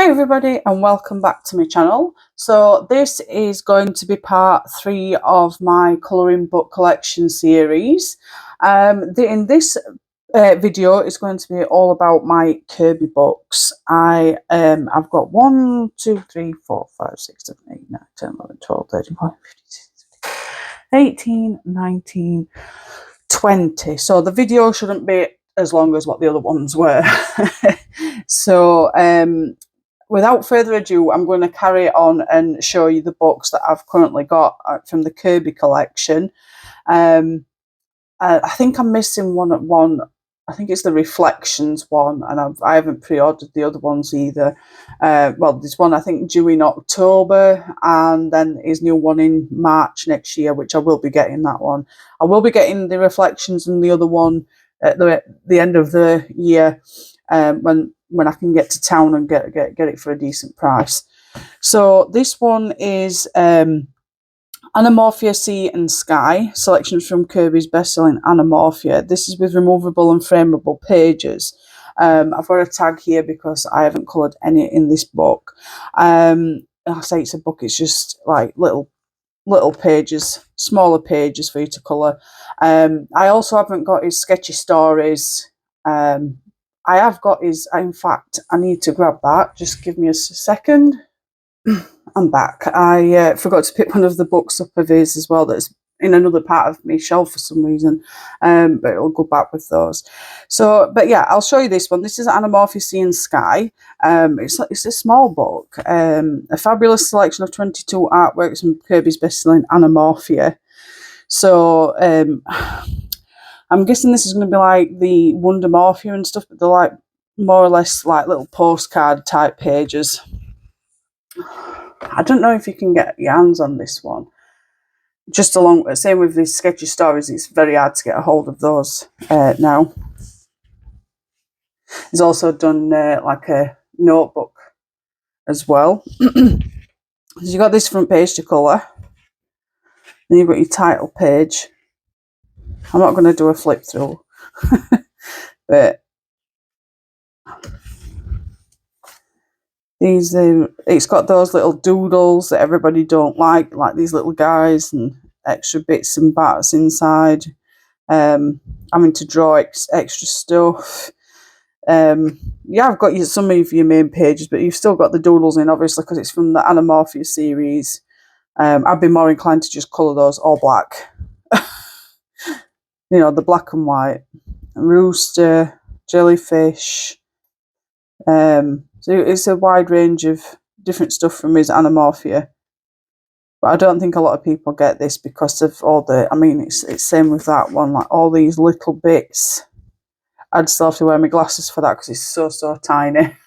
Hi everybody and welcome back to my channel. So this is going to be part 3 of my colouring book collection series. In this video is going to be all about my Kirby books. I've got 1, 2, 3, 4, 5, 6, 7, 8, 9, 10, 11, 12, 13, 14, 15, 16, 18, 19, 20. So the video shouldn't be as long as what the other ones were. So without further ado, I'm going to carry on and show you the books that I've currently got from the Kirby collection. I think I'm missing one. I think it's the Reflections one, and I haven't pre-ordered the other ones either. Well, there's one I think due in October, and then his new one in March next year, which I will be getting that one. I will be getting the Reflections and the other one at the end of the year, when I can get to town and get it for a decent price. So this one is Animorphia Sea and Sky, selections from Kirby's best-selling Animorphia. This is with removable and frameable pages. I've got a tag here because I haven't coloured any in this book. I say it's a book, it's just like little pages, smaller pages for you to colour. I also haven't got his sketchy stories. I have got his, in fact, I need to grab that. Just give me a second. I'm back. I forgot to pick one of the books up of his as well that's in another part of my shelf for some reason, but it'll go back with those. So, but yeah, I'll show you this one. This is Animorphia Sea and Sky. It's a small book, a fabulous selection of 22 artworks from Kirby's best-selling Animorphia. So, I'm guessing this is going to be like the Wondermorphia and stuff, but they're like more or less like little postcard type pages. I don't know if you can get your hands on this one. Just along, same with these sketchy stories, it's very hard to get a hold of those now. He's also done like a notebook as well. So you've got this front page to colour. Then you've got your title page. I'm not going to do a flip through, but these it's got those little doodles that everybody don't like these little guys and extra bits and bats inside. Having to draw extra stuff. Yeah, I've got some of your main pages, but you've still got the doodles in, obviously, because it's from the Animorphia series. I'd be more inclined to just colour those all black. You know, the black and white. Rooster, jellyfish. So it's a wide range of different stuff from his Animorphia. But I don't think a lot of people get this because of all the, I mean, it's same with that one, like all these little bits. I'd still have to wear my glasses for that because it's so tiny.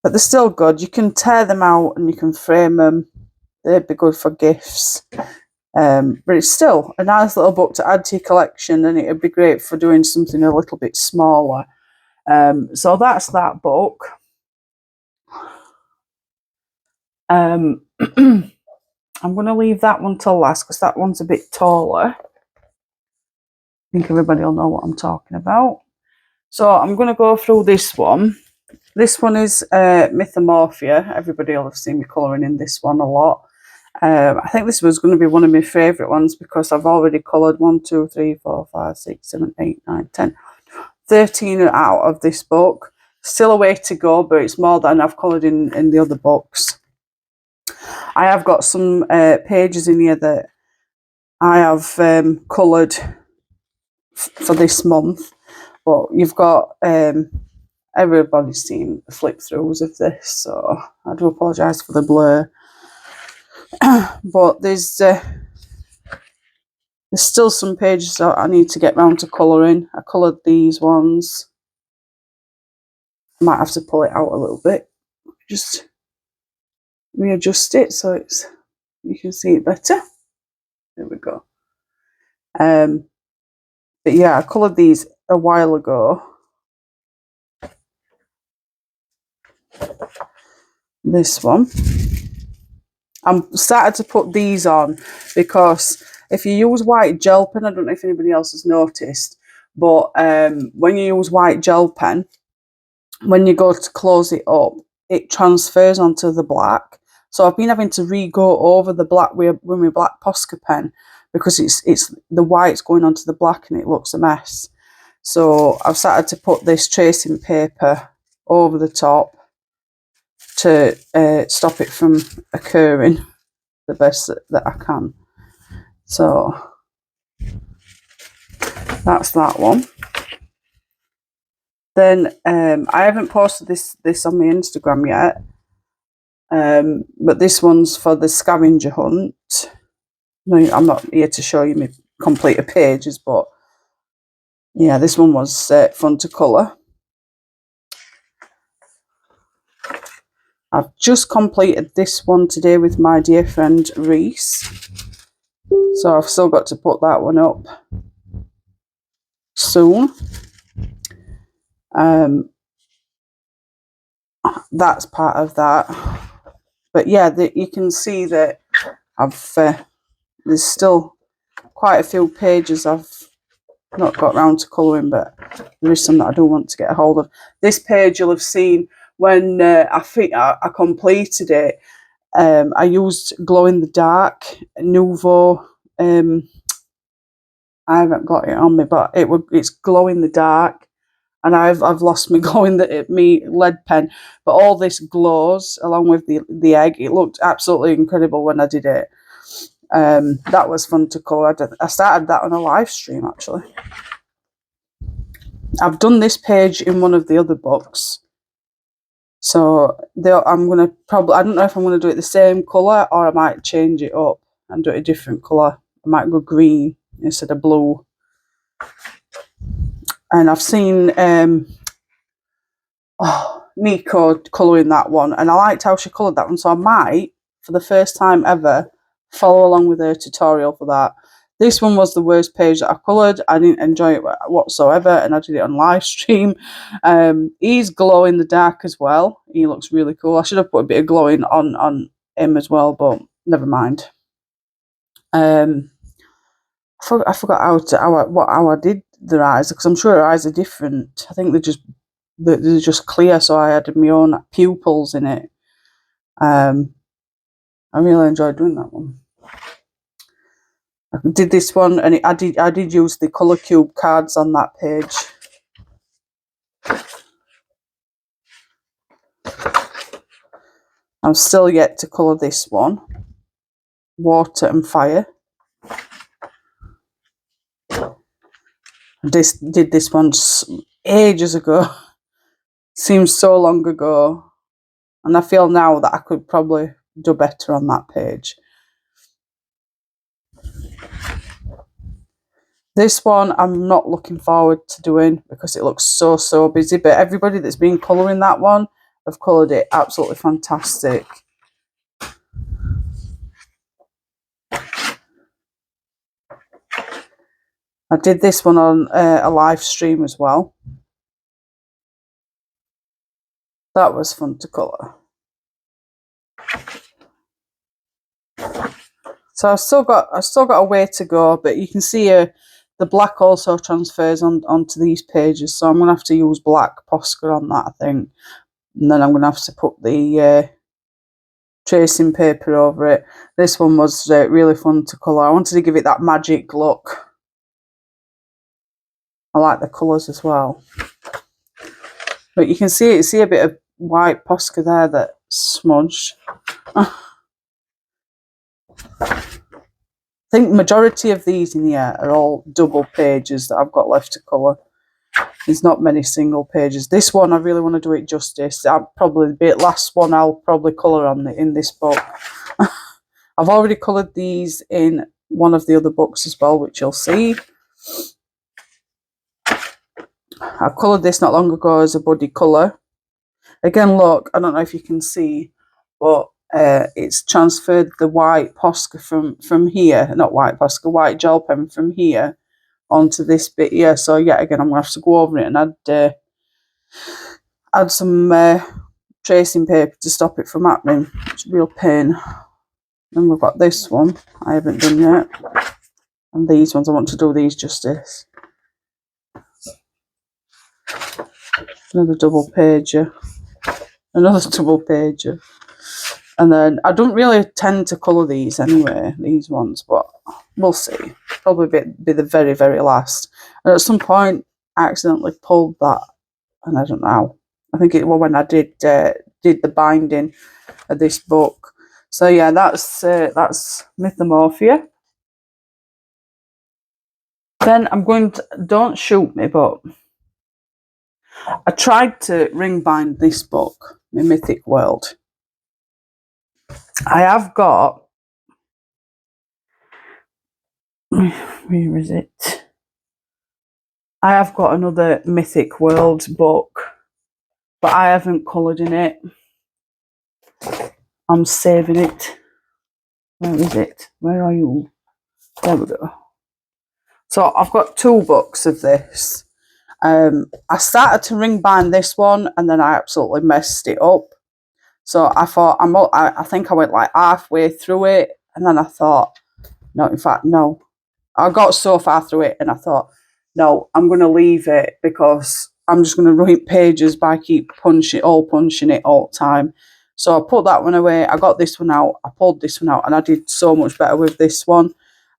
But they're still good. You can tear them out and you can frame them. They'd be good for gifts. But it's still a nice little book to add to your collection, and it'd be great for doing something a little bit smaller. So that's that book. I'm going to leave that one till last because that one's a bit taller. I think everybody will know what I'm talking about. So I'm going to go through this one. This one is Mythomorphia. Everybody will have seen me colouring in this one a lot. I think this was going to be one of my favourite ones because I've already coloured 1, 2, 3, 4, 5, 6, 7, 8, 9, 10, 13 out of this book. Still a way to go, but it's more than I've coloured in the other books. I have got some pages in here that I have coloured for this month, but you've got everybody's seen the flip throughs of this, so I do apologise for the blur. But there's still some pages that I need to get round to colouring. I coloured these ones. I might have to pull it out a little bit, just readjust it so it's you can see it better. There we go. But yeah, I coloured these a while ago. This one. I'm started to put these on because if you use white gel pen, I don't know if anybody else has noticed, but when you use white gel pen, when you go to close it up, it transfers onto the black. So I've been having to re-go over the black with my black Posca pen because it's the white's going onto the black and it looks a mess. So I've started to put this tracing paper over the top to stop it from occurring the best that I can. So that's that one. Then I haven't posted this on my Instagram yet, but this one's for the scavenger hunt. No, I'm not here to show you my completed pages, but yeah, this one was fun to colour. I've just completed this one today with my dear friend Reese, so I've still got to put that one up soon. That's part of that, but yeah, you can see that I've there's still quite a few pages I've not got round to colouring, but there is some that I do want to get a hold of. This page you'll have seen when I think I completed it. I used glow in the dark Nouveau. I haven't got it on me, but it's glow in the dark, and I've lost my me lead pen. But all this glows along with the egg. It looked absolutely incredible when I did it. That was fun to colour. I started that on a live stream actually. I've done this page in one of the other books, so I'm gonna probably, I don't know if I'm gonna do it the same colour or I might change it up and do it a different colour. I might go green instead of blue. And I've seen Nico colouring that one, and I liked how she coloured that one, so I might, for the first time ever, follow along with her tutorial for that. This one was the worst page that I coloured. I didn't enjoy it whatsoever, and I did it on live stream. He's glow in the dark as well. He looks really cool. I should have put a bit of glowing on him as well, but never mind. I forgot how I did their eyes, because I'm sure her eyes are different. I think they're just clear, so I added my own pupils in it. I really enjoyed doing that one. I did this one, and I did use the colour cube cards on that page. I'm still yet to colour this one, water and fire. Did this one ages ago. Seems so long ago, and I feel now that I could probably do better on that page. This one I'm not looking forward to doing because it looks so busy, but everybody that's been colouring that one have coloured it absolutely fantastic. I did this one on a live stream as well. That was fun to colour. So I've still got a way to go, but you can see the black also transfers onto these pages, so I'm going to have to use black Posca on that, I think. And then I'm going to have to put the tracing paper over it. This one was really fun to colour. I wanted to give it that magic look. I like the colours as well. But you can see a bit of white Posca there that's smudged. I think the majority of these in here are all double pages that I've got left to colour. There's not many single pages. This one I really want to do it justice. I'll probably be the last one I'll probably colour on in this book. I've already coloured these in one of the other books as well, which you'll see. I coloured this not long ago as a buddy colour. Again, look, I don't know if you can see, but it's transferred the white Posca from here, not white Posca, white gel pen from here onto this bit here. So yet again, I'm going to have to go over it and add some tracing paper to stop it from happening. It's a real pain. Then we've got this one I haven't done yet, and these ones I want to do these justice. Another double pager. Another double pager. And then I don't really tend to colour these anyway, these ones, but we'll see. Probably be the very, very last. And at some point, I accidentally pulled that, and I don't know. I think it was when I did the binding of this book. So yeah, that's Mythomorphia. Then I'm going to, don't shoot me, but I tried to ring bind this book, my Mythic World. I have got, where is it? I have got another Mythic World book, but I haven't coloured in it. I'm saving it. Where is it? Where are you? There we go. So I've got 2 books of this. I started to ring bind this one, and then I absolutely messed it up. So I thought, I think I went like halfway through it, and then I thought, no, in fact, no. I got so far through it, and I thought, no, I'm going to leave it because I'm just going to ruin pages by keep punching it all the time. So I put that one away. I got this one out. I pulled this one out, and I did so much better with this one.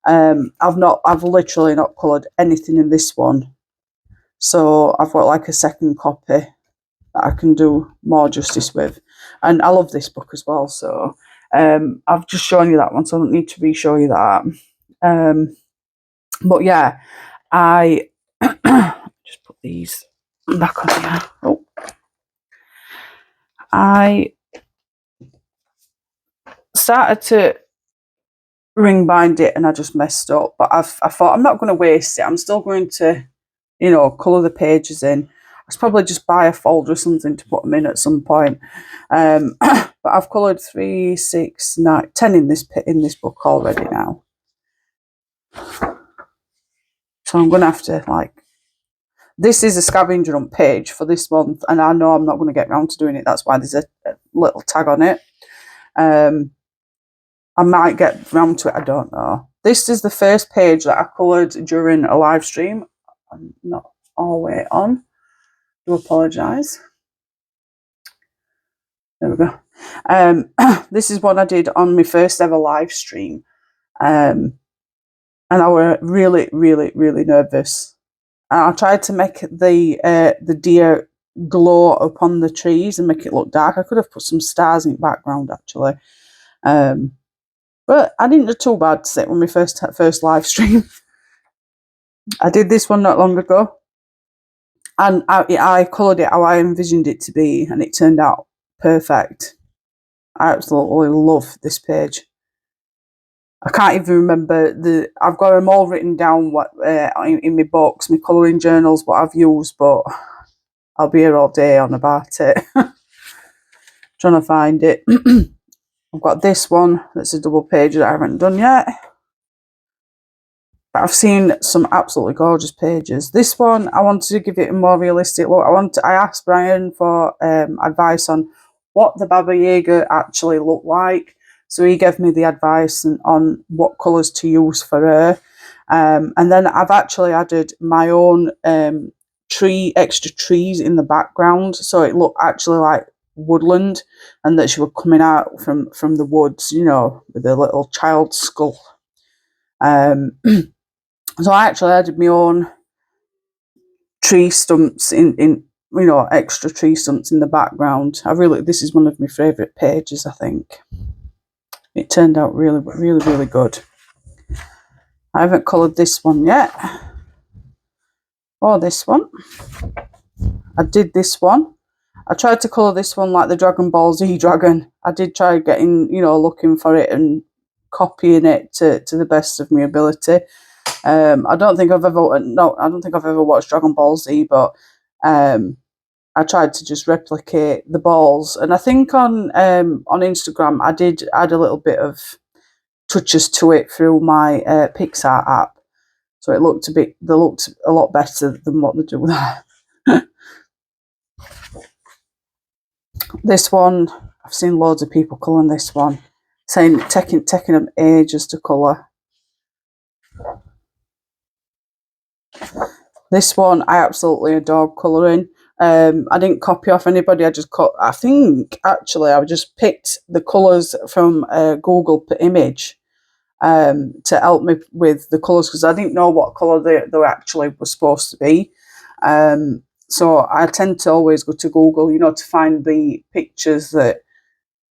I've literally not coloured anything in this one. So I've got like a second copy that I can do more justice with. And I love this book as well. So I've just shown you that one, so I don't need to re-show you that. But yeah, I just put these back on here. Oh. I started to ring bind it and I just messed up, but I thought I'm not going to waste it. I'm still going to, you know, colour the pages in. I should probably just buy a folder or something to put them in at some point. But I've coloured 3, 6, 9, 10 in this book already now. So I'm going to have to, like, this is a scavenger hunt page for this month, and I know I'm not going to get around to doing it. That's why there's a little tag on it. I might get round to it, I don't know. This is the first page that I coloured during a live stream. I'm not all the way on. I do apologise. There we go. This is what I did on my first ever live stream. And I was really, really, really nervous. And I tried to make the deer glow upon the trees and make it look dark. I could have put some stars in the background, actually. But I didn't do too bad to sit on my first live stream. I did this one not long ago. And I coloured it how I envisioned it to be, and it turned out perfect. I absolutely love this page. I can't even remember I've got them all written down in my books, my colouring journals, what I've used, but I'll be here all day on about it. Trying to find it. I've got this one that's a double page that I haven't done yet. But I've seen some absolutely gorgeous pages. This one, I wanted to give it a more realistic look. I asked Brian for advice on what the Baba Yaga actually looked like. So he gave me the advice on what colours to use for her. And then I've actually added my own extra trees in the background. So it looked actually like woodland, and that she was coming out from the woods, you know, with a little child's skull. So I actually added my own tree stumps in you know, extra tree stumps in the background. This is one of my favourite pages, I think. It turned out really, really, really good. I haven't coloured this one yet. Or this one. I did this one. I tried to colour this one like the Dragon Ball Z dragon. I did try getting, you know, looking for it and copying it to the best of my ability. I don't think I've ever watched Dragon Ball Z, but I tried to just replicate the balls. And I think on Instagram I did add a little bit of touches to it through my Pixar app, so they looked a lot better than what they do there. This one, I've seen loads of people colouring this one, saying taking them ages to colour. This one I absolutely adore colouring. I didn't copy off anybody. I just cut. I think actually I just picked the colours from Google image to help me with the colours, because I didn't know what colour they actually were supposed to be. So I tend to always go to Google, you know, to find the pictures that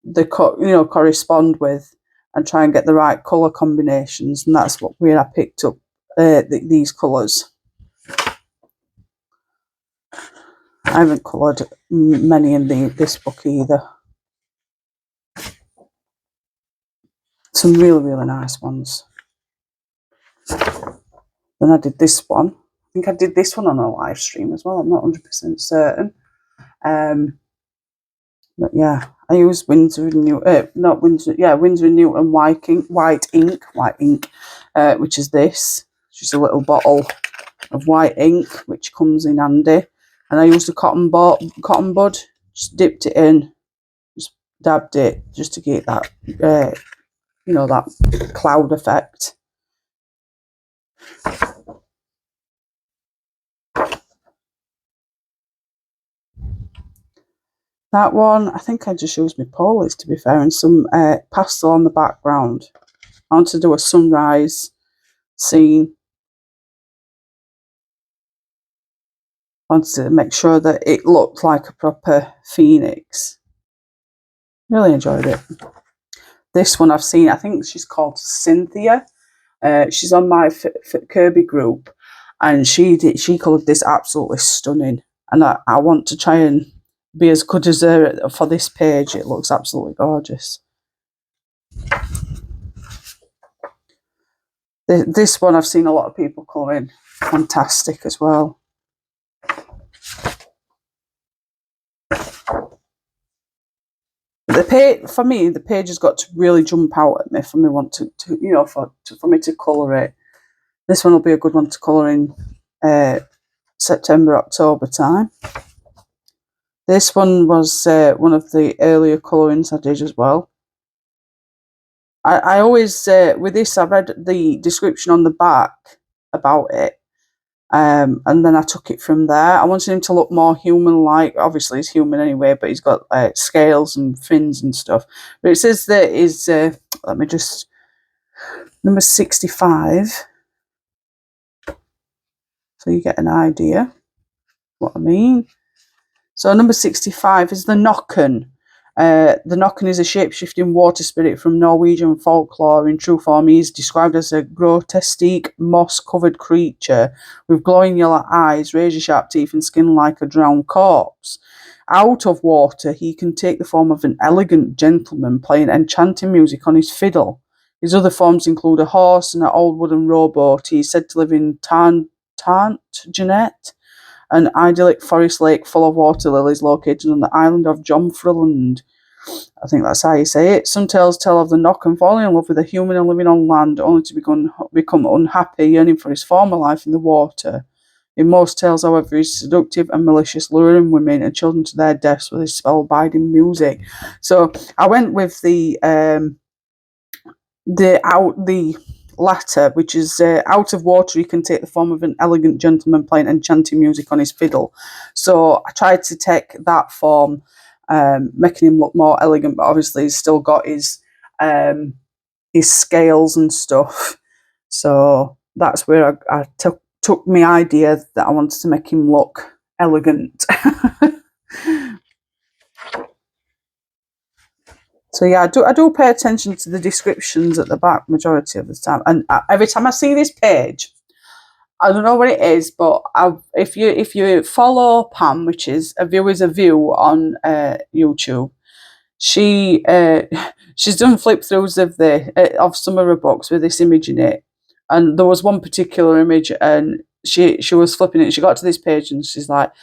they correspond with, and try and get the right colour combinations. And that's where I picked up these colours. I haven't coloured many in this book either. Some really, really nice ones. Then I did this one. I think I did this one on a live stream as well. I'm not 100% certain. But yeah, I use Winsor and Newton, Winsor and Newton white ink, which is this. It's just a little bottle of white ink, which comes in handy. And I used a cotton bud, just dipped it in, just dabbed it, just to get that, that cloud effect. That one, I think I just used my Polies, to be fair, and some pastel on the background. I want to do a sunrise scene. I wanted to make sure that it looked like a proper phoenix. Really enjoyed it. This one I've seen, I think she's called Cynthia. She's on my Kerby group, and she coloured this absolutely stunning. And I want to try and be as good as her for this page. It looks absolutely gorgeous. This one I've seen a lot of people colouring. Fantastic as well. For me, the page has got to really jump out at me for me for me to colour it. This one will be a good one to colour in September, October time. This one was one of the earlier colourings I did as well. I always, with this, I read the description on the back about it, and then I took it from there. I wanted him to look more human-like. Obviously, he's human anyway, but he's got scales and fins and stuff. But it says that is, let me just, number 65. So you get an idea what I mean. So number 65 is the Nokken. The Nokken is a shape-shifting water spirit from Norwegian folklore. In true form, he is described as a grotesque, moss-covered creature with glowing yellow eyes, razor-sharp teeth, and skin like a drowned corpse. Out of water, he can take the form of an elegant gentleman playing enchanting music on his fiddle. His other forms include a horse and an old wooden rowboat. He is said to live in Jeanette, an idyllic forest lake full of water lilies located on the island of Jomfruland. I think that's how you say it. Some tales tell of the Nokken falling in love with a human and living on land, only to become unhappy, yearning for his former life in the water. In most tales, however, he is seductive and malicious, luring women and children to their deaths with his spellbinding music. So I went with the latter, which is out of water, he can take the form of an elegant gentleman playing enchanting music on his fiddle. So I tried to take that form, making him look more elegant, but obviously he's still got his scales and stuff. So that's where I took my idea that I wanted to make him look elegant. So yeah, I do pay attention to the descriptions at the back majority of the time, and every time I see this page, I don't know what it is, but if you follow Pam, which is a view is a view on YouTube, she's done flip throughs of some of her books with this image in it, and there was one particular image, and she was flipping it. She got to this page, and she's like,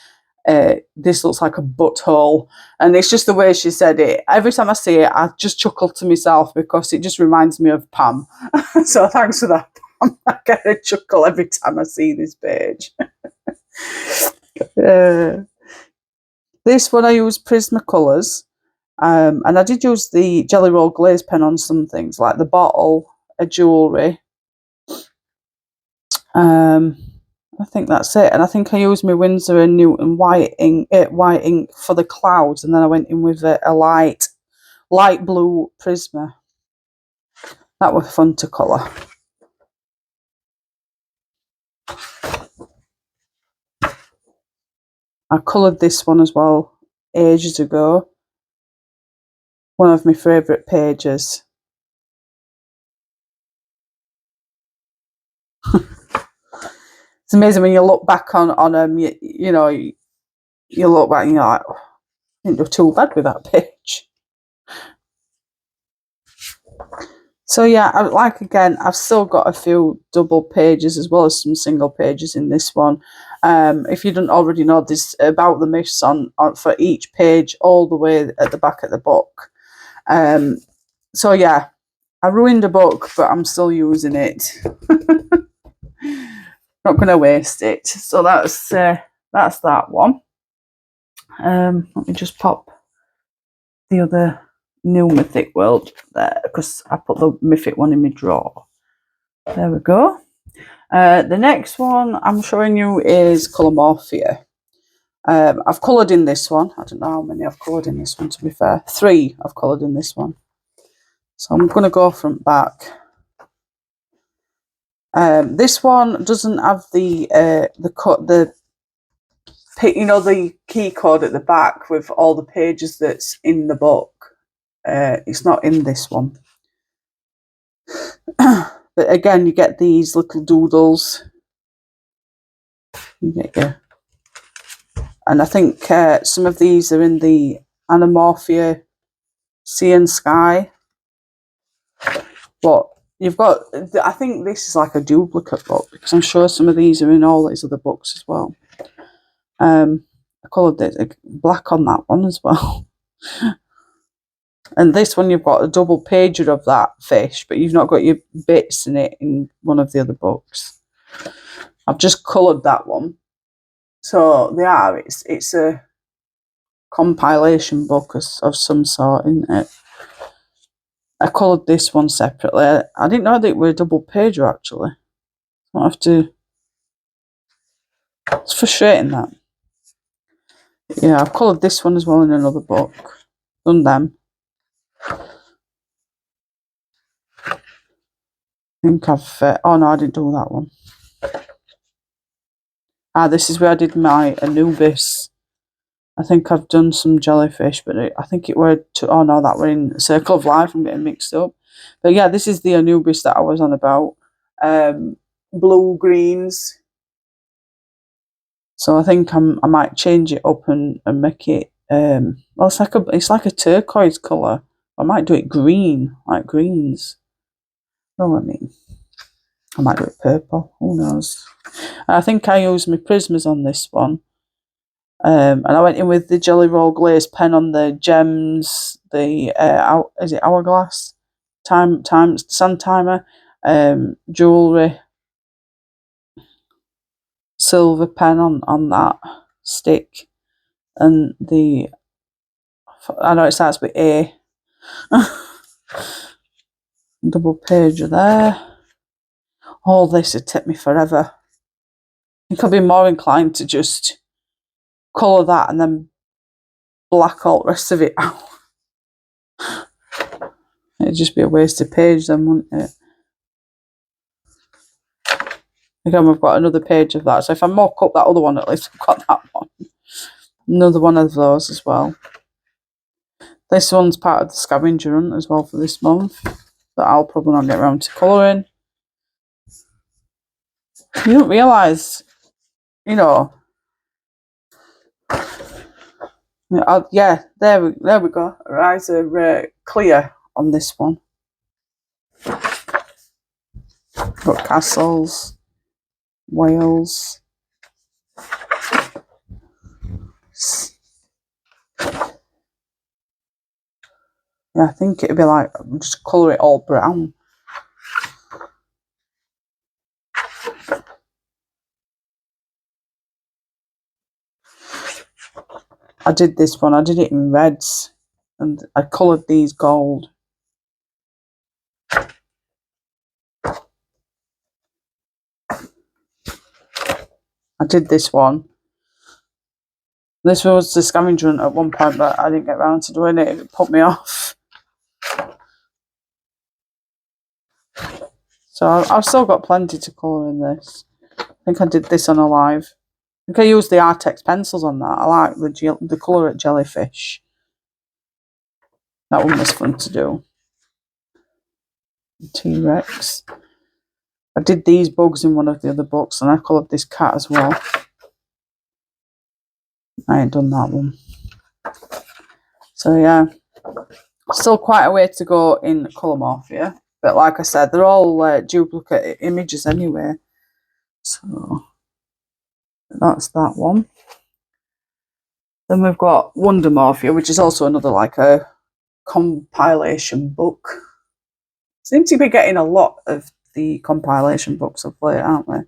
this looks like a butthole, and it's just the way she said it. Every time I see it, I just chuckle to myself because it just reminds me of Pam. So thanks for that, Pam. I get a chuckle every time I see this page. This one I use Prismacolors, and I did use the Jelly Roll glaze pen on some things, like the bottle, a jewellery. I think that's it. And I think I used my Winsor and Newton white ink for the clouds, and then I went in with a light blue Prisma. That was fun to colour. I coloured this one as well ages ago. One of my favourite pages. It's amazing when you look back on them, you know, you look back and you're like, oh, I didn't do too bad with that page. So yeah, again, I've still got a few double pages as well as some single pages in this one. If you don't already know, there's about the myths on for each page all the way at the back of the book. So yeah, I ruined a book, but I'm still using it. Not going to waste it. So that's that one. Let me just pop the other new Mythic World there, because I put the Mythic one in my drawer. There we go. The next one I'm showing you is Colormorphia. I've coloured in this one. I don't know how many I've coloured in this one, to be fair. 3 I've coloured in this one. So I'm going to go front back. This one doesn't have the key code at the back with all the pages that's in the book. It's not in this one. But again, you get these little doodles. You get your, and I think some of these are in the Animorphia Sea and Sky. But you've got, I think this is like a duplicate book, because I'm sure some of these are in all these other books as well. I coloured it black on that one as well. And this one, you've got a double pager of that fish, but you've not got your bits in it in one of the other books. I've just coloured that one. So they are, it's a compilation book of some sort, isn't it? I coloured this one separately. I didn't know that it were a double pager, actually. I'll have to... It's frustrating, that. Yeah, I've coloured this one as well in another book. Done them. I think I've... oh no, I didn't do that one. This is where I did my Anubis. I think I've done some jellyfish, but I think it were... oh no, that were in Circle of Life. I'm getting mixed up. But yeah, this is the Anubis that I was on about. Blue greens. So I think I might change it up and make it... well, it's like a turquoise colour. I might do it green, like greens. You know what I mean? I might do it purple. Who knows? I think I used my Prismas on this one. And I went in with the Jelly Roll Glaze pen on the gems, the is it hourglass, time sand timer, jewellery, silver pen on that stick, and the... I know it starts with A. Double pager there. All this would take me forever. I think I'd be more inclined to just colour that and then black all the rest of it out. It'd just be a wasted page then, wouldn't it? Again, we've got another page of that. So if I mock up that other one, at least I've got that one. Another one of those as well. This one's part of the scavenger hunt as well for this month, that I'll probably not get around to colouring. You don't realise, you know... yeah, there we go. Our eyes are clear on this one. Got castles, whales. Yeah, I think it'd be like, just colour it all brown. I did this one, I did it in reds, and I coloured these gold. I did this one. This was the scavenger hunt at one point, but I didn't get around to doing it. It put me off. So I've still got plenty to colour in this. I think I did this on a live. I think I used the Artex pencils on that. I like the colour at jellyfish. That one was fun to do. T-Rex. I did these bugs in one of the other books, and I coloured this cat as well. I ain't done that one. So yeah, still quite a way to go in Colormorphia. But like I said, they're all duplicate images anyway. So that's that one. Then we've got Wondermorphia, which is also another like a compilation book. Seem to be getting a lot of the compilation books of late, aren't we?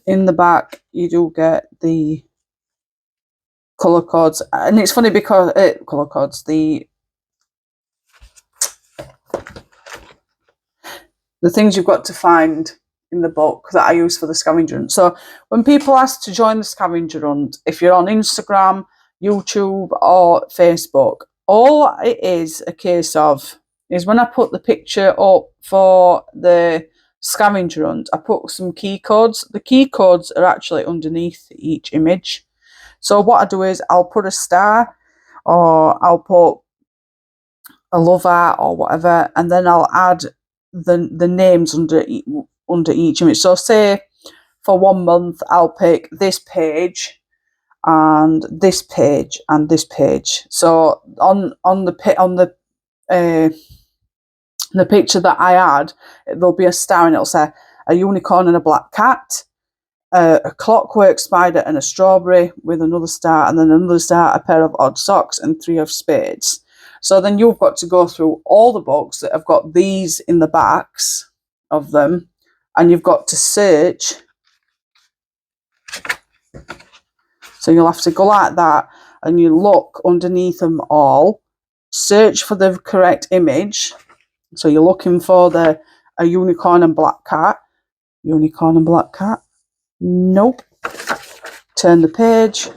In the back, you do get the colour codes, and it's funny because colour codes, the things you've got to find in the book that I use for the scavenger hunt. So when people ask to join the scavenger hunt, if you're on Instagram, YouTube or Facebook, all it is a case of is when I put the picture up for the scavenger hunt, I put some key codes. The key codes are actually underneath each image. So what I do is I'll put a star, or I'll put a love art or whatever, and then I'll add the names under each image. So say for 1 month I'll pick this page and this page and this page. So on the picture that I add, there'll be a star and it'll say a unicorn and a black cat, a clockwork spider and a strawberry with another star, and then another star, a pair of odd socks, and 3 of spades. So then you've got to go through all the books that have got these in the backs of them, and you've got to search. So you'll have to go like that, and you look underneath them all, search for the correct image. So you're looking for a unicorn and black cat. Unicorn and black cat. Nope. Turn the page.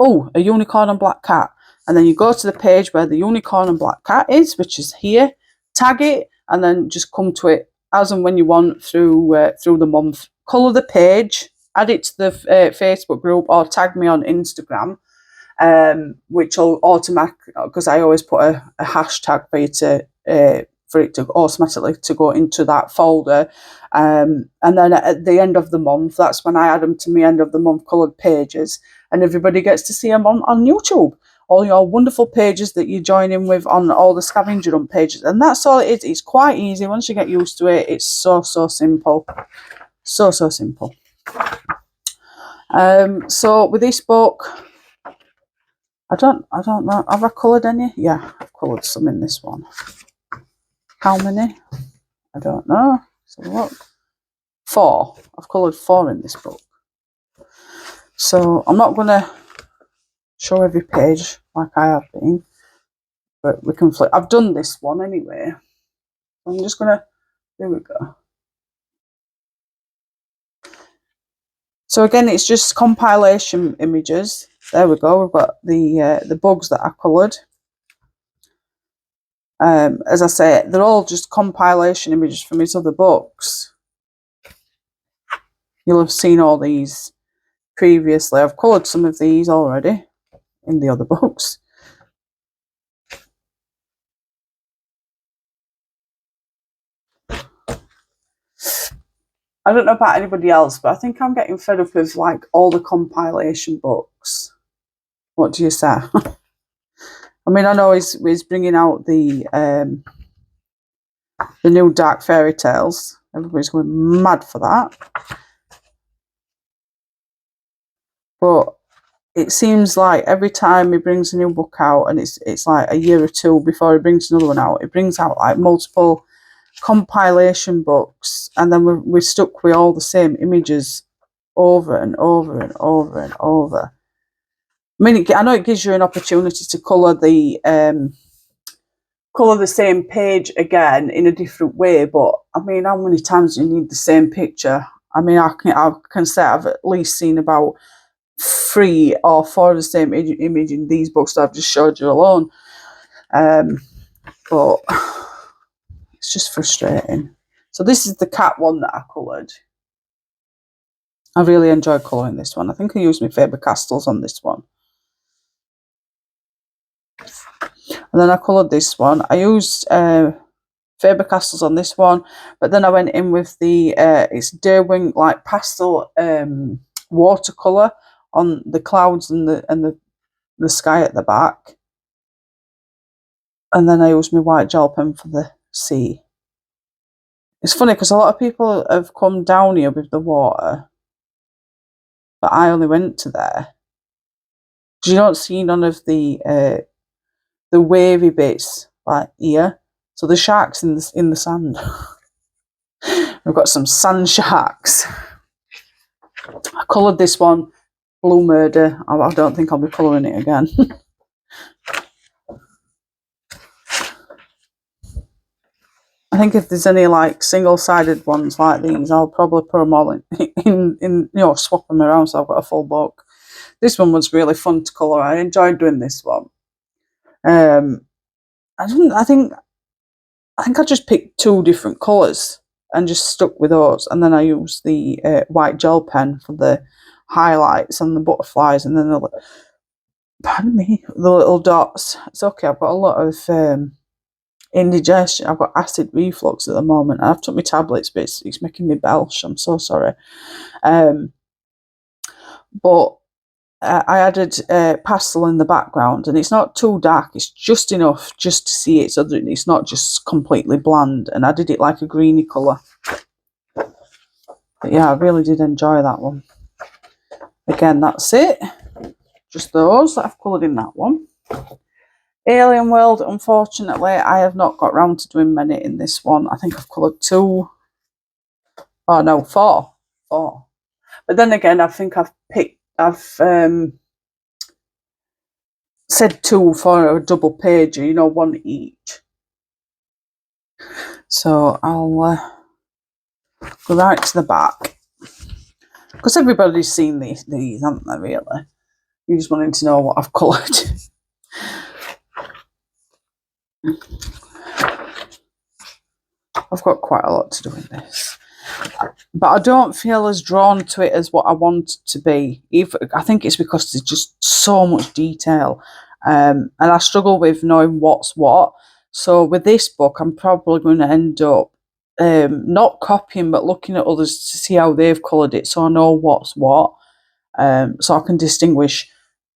Oh, a unicorn and black cat. And then you go to the page where the unicorn and black cat is, which is here. Tag it, and then just come to it as and when you want through the month. Colour the page, add it to the Facebook group, or tag me on Instagram, which will automatically, because I always put a hashtag for you to for it to automatically to go into that folder. And then at the end of the month, that's when I add them to my end of the month coloured pages, and everybody gets to see them on YouTube. All your wonderful pages that you join in with on all the scavenger hunt pages. And that's all it is. It's quite easy. Once you get used to it, it's so simple. So simple. So with this book, I don't know. Have I coloured any? Yeah, I've coloured some in this one. How many? I don't know. So look. 4. I've coloured 4 in this book. So I'm not going to show every page like I have been, but we can flip. I've done this one anyway. I'm just going to, there we go. So again, it's just compilation images. There we go. We've got the bugs that I coloured. As I say, they're all just compilation images from his other books. You'll have seen all these previously. I've coloured some of these already in the other books. I don't know about anybody else, but I think I'm getting fed up with like all the compilation books. What do you say? I mean, I know he's bringing out the new Dark Fairy Tales. Everybody's going mad for that. But it seems like every time he brings a new book out, and it's like a year or two before he brings another one out, he brings out like multiple compilation books, and then we're stuck with all the same images over and over and over and over. I mean, I know it gives you an opportunity to colour the same page again in a different way, but I mean, how many times do you need the same picture I mean, I can say I've at least seen about 3 or 4 of the same image in these books that I've just showed you alone. But it's just frustrating. So this is the cat one that I coloured. I really enjoyed colouring this one. I think I used my Faber-Castells on this one. And then I coloured this one. I used Faber-Castells on this one, but then I went in with the it's Derwent like pastel watercolour on the clouds and the sky at the back. And then I used my white gel pen for the sea. It's funny because a lot of people have come down here with the water, but I only went to there. Because you don't see none of the wavy bits like here. So the sharks in the sand. We've got some sand sharks. I coloured this one Blue Murder. I don't think I'll be colouring it again. I think if there's any like single-sided ones like these, I'll probably put them all in swap them around so I've got a full book. This one was really fun to colour. I enjoyed doing this one. I think I just picked 2 different colours and just stuck with those, and then I used the white gel pen for the highlights and the butterflies, and then the little dots. It's okay. I've got a lot of indigestion. I've got acid reflux at the moment. I've took my tablets, but it's making me belch. I'm so sorry. But I added pastel in the background, and it's not too dark. It's just enough just to see it, so that it's not just completely bland. And I did it like a greeny colour. But yeah, I really did enjoy that one. Again, that's it. Just those that I've coloured in that one. Alien World, unfortunately, I have not got round to doing many in this one. I think I've coloured 2. Oh no, 4. 4. But then again, I think I've said 2 for a double page, 1 each. So I'll go right to the back. Because everybody's seen these, haven't they, really? You just wanting to know what I've coloured. I've got quite a lot to do in this. But I don't feel as drawn to it as what I want it to be. I think it's because there's just so much detail. And I struggle with knowing what's what. So with this book, I'm probably going to end up not copying, but looking at others to see how they've coloured it, so I know what's what. So I can distinguish,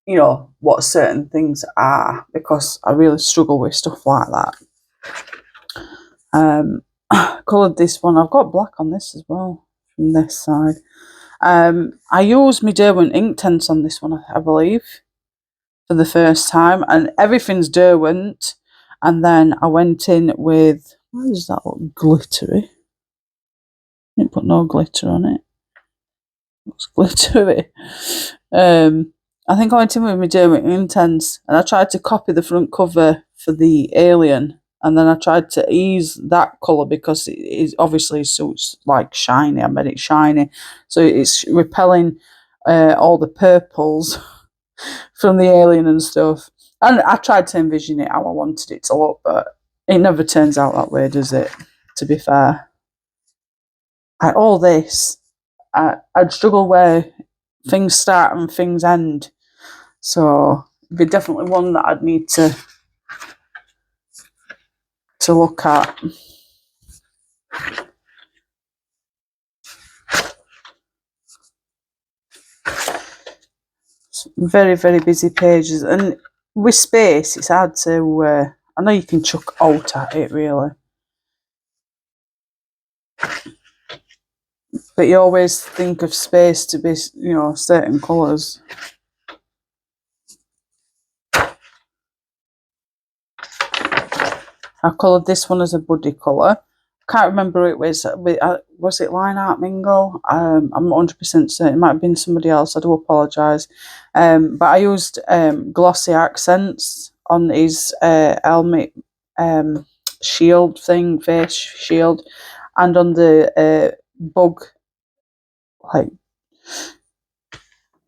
what certain things are, because I really struggle with stuff like that. Coloured this one. I've got black on this as well from this side. I used my Derwent ink tints on this one, I believe, for the first time, and everything's Derwent. And then I went in with, why does that look glittery? Didn't put no glitter on it. Looks glittery. I think I went in with my Derwent ink tints, and I tried to copy the front cover for the Alien. And then I tried to ease that colour because it is obviously so it's like shiny. I made it shiny. So it's repelling all the purples from the Alien and stuff. And I tried to envision it how I wanted it to look, but it never turns out that way, does it? To be fair. All this, I'd struggle where things start and things end. So it'd be definitely one that I'd need to look at. Very, very busy pages, and with space it's hard to I know you can chuck out at it really, but you always think of space to be certain colours. I coloured this one as a buddy colour. Can't remember it was it Line Art Mingle? I'm not 100% certain. It might have been somebody else. I do apologise. But I used glossy accents on his helmet shield thing, face shield, and on the bug like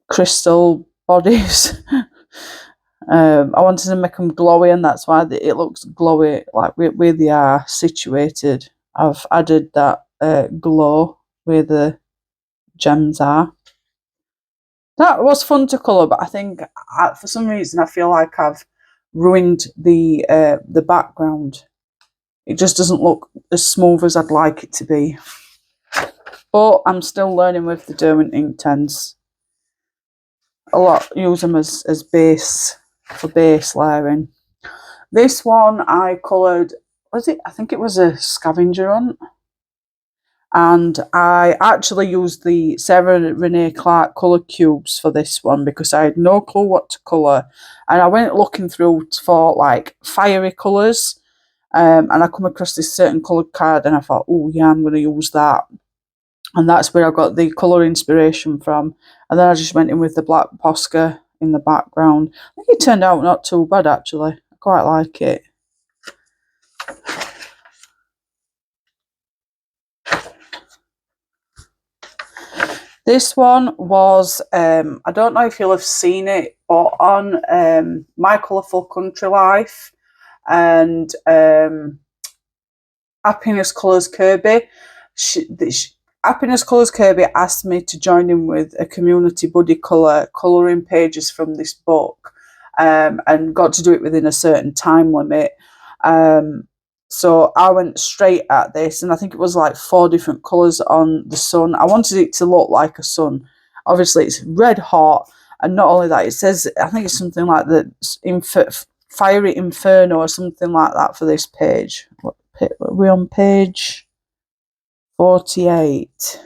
crystal bodies. I wanted to make them glowy, and that's why it looks glowy, like where they are situated. I've added that glow where the gems are. That was fun to colour, but I think for some reason I feel like I've ruined the background. It just doesn't look as smooth as I'd like it to be. But I'm still learning with the Derwent Inktense. A lot use them as base, for base layering. This one I coloured, was it? I think it was a scavenger hunt. And I actually used the Sarah Renee Clark colour cubes for this one because I had no clue what to colour. And I went looking through for like fiery colours. And I come across this certain coloured card and I thought, oh yeah, I'm going to use that. And that's where I got the colour inspiration from. And then I just went in with the black Posca in the background. I think it turned out not too bad actually. I quite like it. This one was, I don't know if you'll have seen it, but on My Colourful Country Life and Happiness Colours Kerby, Happiness Colours Kerby asked me to join in with a community buddy colouring pages from this book, and got to do it within a certain time limit. So I went straight at this, and I think it was like 4 different colours on the sun. I wanted it to look like a sun. Obviously, it's red hot, and not only that, it says, I think it's something like the Fiery Inferno or something like that for this page. Are we on page 48?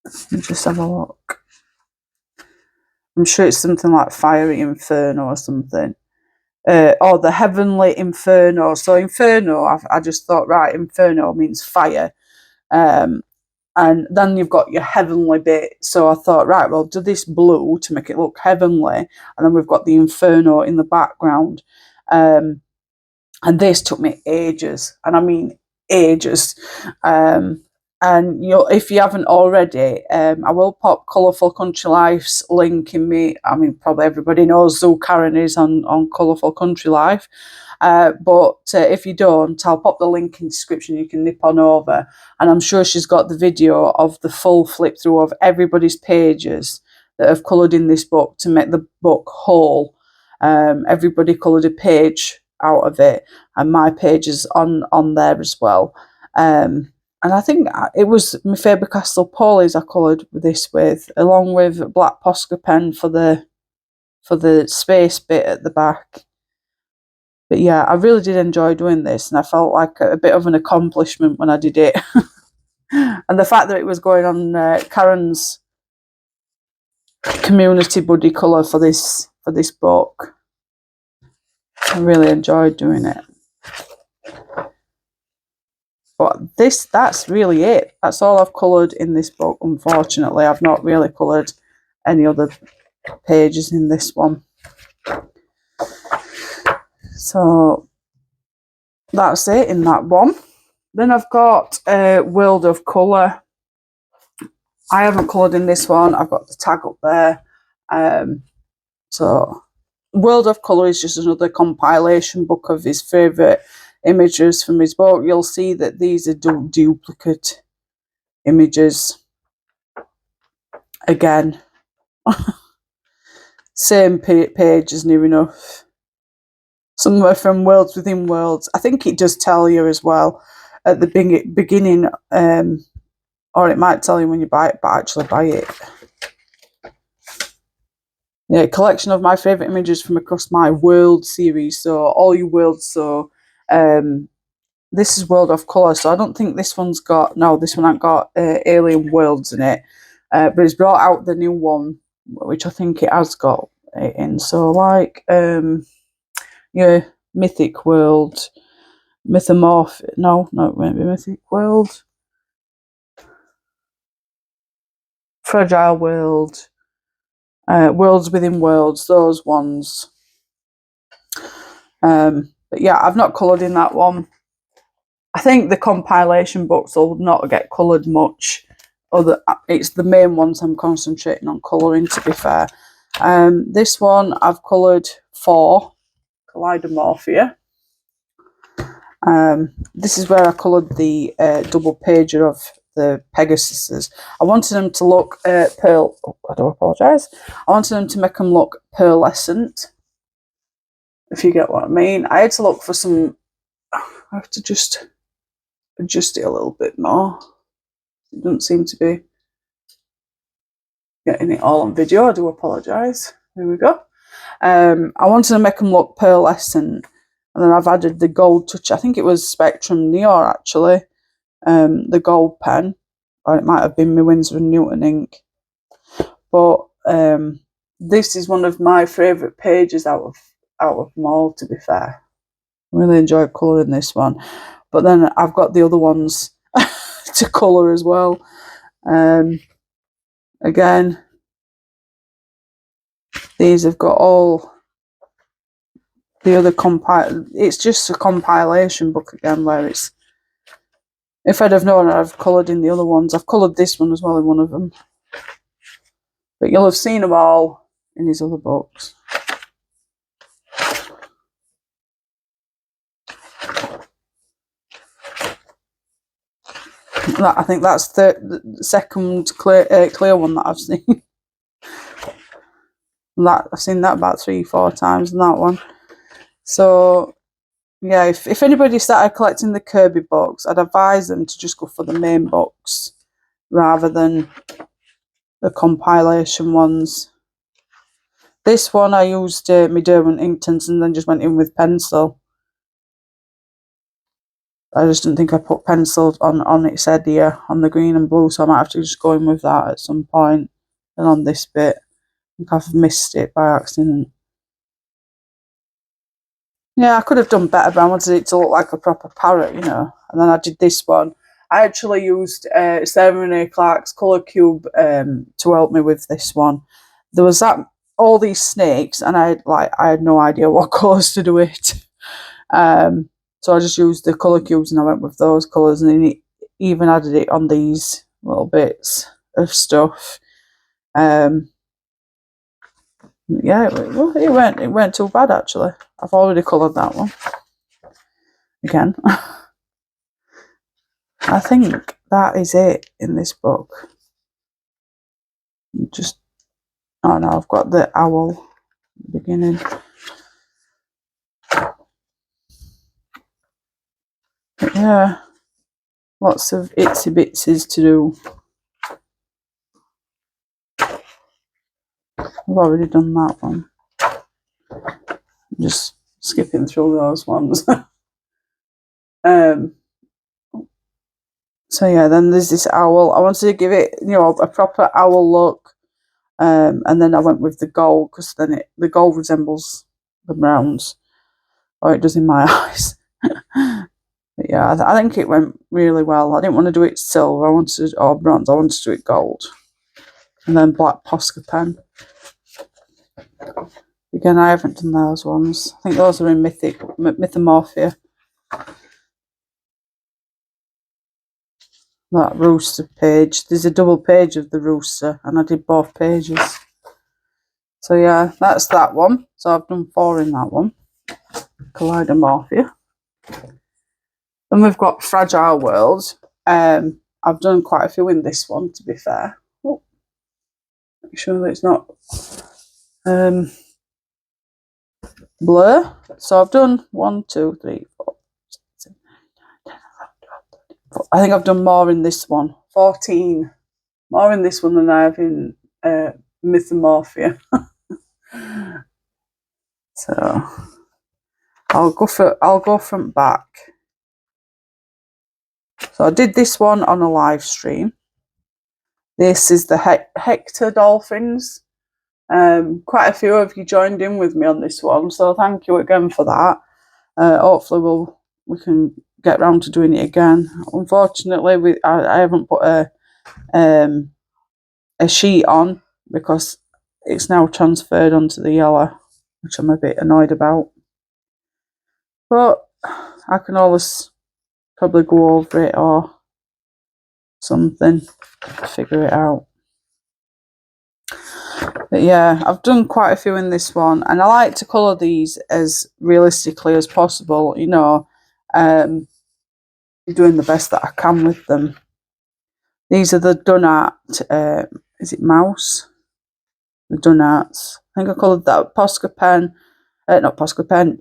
Let me just have a look. I'm sure it's something like Fiery Inferno or something. Or the Heavenly Inferno. So Inferno, I just thought, right, Inferno means fire. And then you've got your heavenly bit. So I thought, right, well, do this blue to make it look heavenly. And then we've got the Inferno in the background. And this took me ages. And I mean ages. And if you haven't already, I will pop Colourful Country Life's link in me. I mean, probably everybody knows Zoo Karen is on Colourful Country Life. But if you don't, I'll pop the link in the description. You can nip on over. And I'm sure she's got the video of the full flip through of everybody's pages that have coloured in this book to make the book whole. Everybody coloured a page out of it. And my page is on there as well. And I think it was my Faber-Castell Paulies I coloured this with, along with black Posca pen for the space bit at the back. But yeah, I really did enjoy doing this, and I felt like a bit of an accomplishment when I did it. And the fact that it was going on Karen's community buddy colour for this book, I really enjoyed doing it. But that's really it. That's all I've coloured in this book, unfortunately. I've not really coloured any other pages in this one. So that's it in that one. Then I've got World of Colour. I haven't coloured in this one. I've got the tag up there. So World of Colour is just another compilation book of his favourite images from his book. You'll see that these are duplicate images. Again, same pages near enough. Some are from Worlds Within Worlds. I think it does tell you as well at the beginning, or it might tell you when you buy it, but actually buy it. Yeah, collection of my favourite images from across my World series. So all you worlds. So this is World of Colour. So I don't think this one's got, no, this one hasn't got Alien Worlds in it. But it's brought out the new one, which I think it has got it in. So like, yeah, Mythic World, Mythomorphia. No, it won't be Mythic World. Fragile World. Worlds Within Worlds, those ones. But yeah, I've not coloured in that one. I think the compilation books will not get coloured much. It's the main ones I'm concentrating on colouring, to be fair. This one I've coloured 4, Kaleidomorphia. This is where I coloured the double pager of the Pegasuses. I wanted them to look pearl. Oh, I do apologise. I wanted them to make them look pearlescent, if you get what I mean. I had to look for some. I have to just adjust it a little bit more. It doesn't seem to be getting it all on video. I do apologise. There we go. I wanted to make them look pearlescent, and then I've added the gold touch. I think it was Spectrum Neo actually. The gold pen, or it might have been my Winsor & Newton ink. But this is one of my favourite pages out of them all, to be fair. I really enjoyed colouring this one. But then I've got the other ones to colour as well. Again, these have got all the other it's just a compilation book again, where it's, if I'd have known, I've coloured in the other ones. I've coloured this one as well in one of them. But you'll have seen them all in his other books. I think that's the second clear one that I've seen. I've seen that about 3-4 times in that one. So yeah, if anybody started collecting the Kerby books, I'd advise them to just go for the main books rather than the compilation ones. This one I used my Derwent Inktons and then just went in with pencil. I just didn't think I put pencil on its head here, on the green and blue, so I might have to just go in with that at some point. And on this bit, I think I've missed it by accident. Yeah, I could have done better, but I wanted it to look like a proper parrot, you know. And then I did this one. I actually used Sarah Renee Clark's Colour Cube to help me with this one. There was all these snakes, and I had no idea what colours to do it. So I just used the colour cubes and I went with those colours, and then it even added it on these little bits of stuff. Yeah, it weren't too bad actually. I've already coloured that one again. I think that is it in this book. Oh no, I've got the owl at the beginning. But yeah, lots of itsy bitsies to do. I've already done that one. Just skipping through those ones. So yeah, then there's this owl. I wanted to give it, a proper owl look. And then I went with the gold, because then the gold resembles the browns, or it does in my eyes. But yeah, I think it went really well. I didn't want to do it silver, or bronze. I wanted to do it gold, and then black Posca pen. Again, I haven't done those ones. I think those are in Mythomorphia. That rooster page. There's a double page of the rooster, and I did both pages. So yeah, that's that one. So I've done 4 in that one. Kaleidomorphia. Then we've got Fragile World. I've done quite a few in this one, to be fair. Oh, make sure that it's not blur. So I've done 1, 2, 3, 4, 6, 7, 8, 9, 10, 11, 12, 13, 14. I think I've done more in this one. 14. More in this one than I have in Mythomorphia. So I'll go front back. So I did this one on a live stream. This is the Hector dolphins. Quite a few of you joined in with me on this one, so thank you again for that. Hopefully we can get round to doing it again. Unfortunately, I haven't put a sheet on because it's now transferred onto the yellow, which I'm a bit annoyed about. But I can always probably go over it or something to figure it out. But yeah, I've done quite a few in this one, and I like to colour these as realistically as possible, you know, doing the best that I can with them. These are the done art, is it mouse? The done arts. I think I coloured that Posca pen, not Posca pen,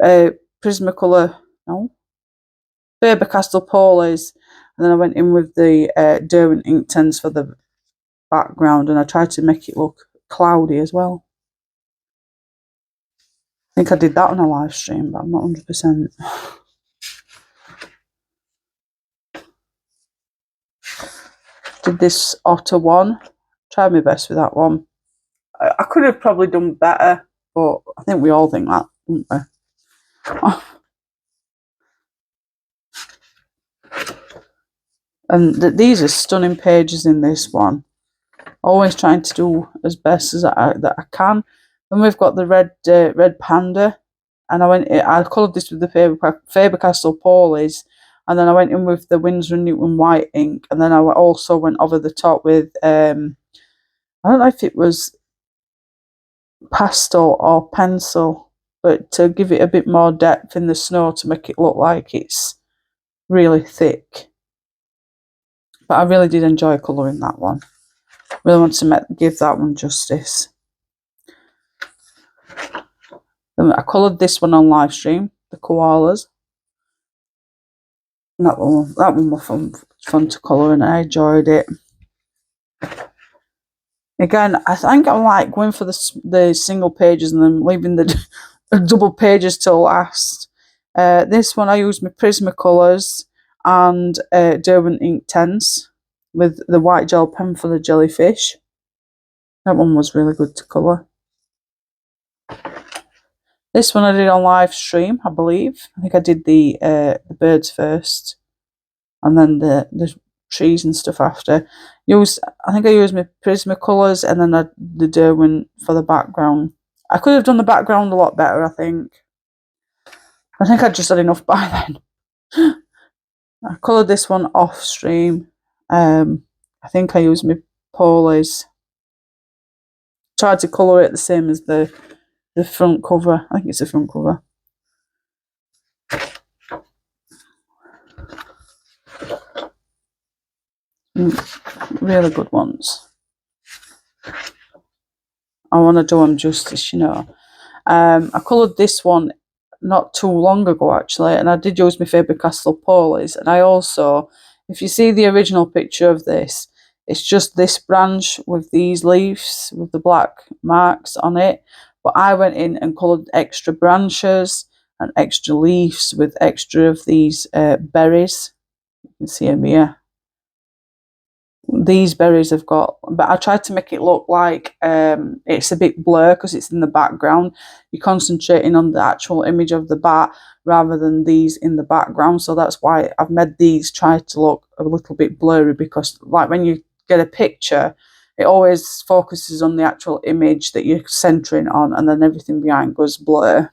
Prismacolor, no, Faber-Castell Polis, and then I went in with the Derwent Inktense for the background, and I tried to make it look cloudy as well. I think I did that on a live stream, but I'm not 100%. Did this otter one. Tried my best with that one. I could have probably done better, but I think we all think that, don't we? Oh. And these are stunning pages in this one. Always trying to do as best as I can. And we've got the red panda, and I coloured this with the Faber-Castell Polis, and then I went in with the Winsor & Newton white ink, and then I also went over the top with I don't know if it was pastel or pencil, but to give it a bit more depth in the snow to make it look like it's really thick. But I really did enjoy colouring that one. Really want to give that one justice. Then I coloured this one on live stream, the koalas. And that one was fun to colour, and I enjoyed it. Again, I think I like going for the single pages and then leaving the double pages till last. This one I used my Prismacolors and Derwent Inktense with the white gel pen for the jellyfish. That one was really good to colour. This one I did on live stream, I believe. I think I did the birds first, and then the trees and stuff after. I think I used my Prismacolors and then the Derwent for the background. I could have done the background a lot better, I think. I think I just had enough by then. I coloured this one off stream. I think I used my Polis. Tried to colour it the same as the front cover. I think it's the front cover. Really good ones. I want to do them justice, you know. I coloured this one not too long ago, actually, and I did use my Faber-Castell Polis. And I also, if you see the original picture of this, it's just this branch with these leaves with the black marks on it. But I went in and coloured extra branches and extra leaves with extra of these berries. You can see them here. These berries have got, but I tried to make it look like it's a bit blur because it's in the background. You're concentrating on the actual image of the bat rather than these in the background, so that's why I've made these try to look a little bit blurry, because like when you get a picture, it always focuses on the actual image that you're centering on, and then everything behind goes blur.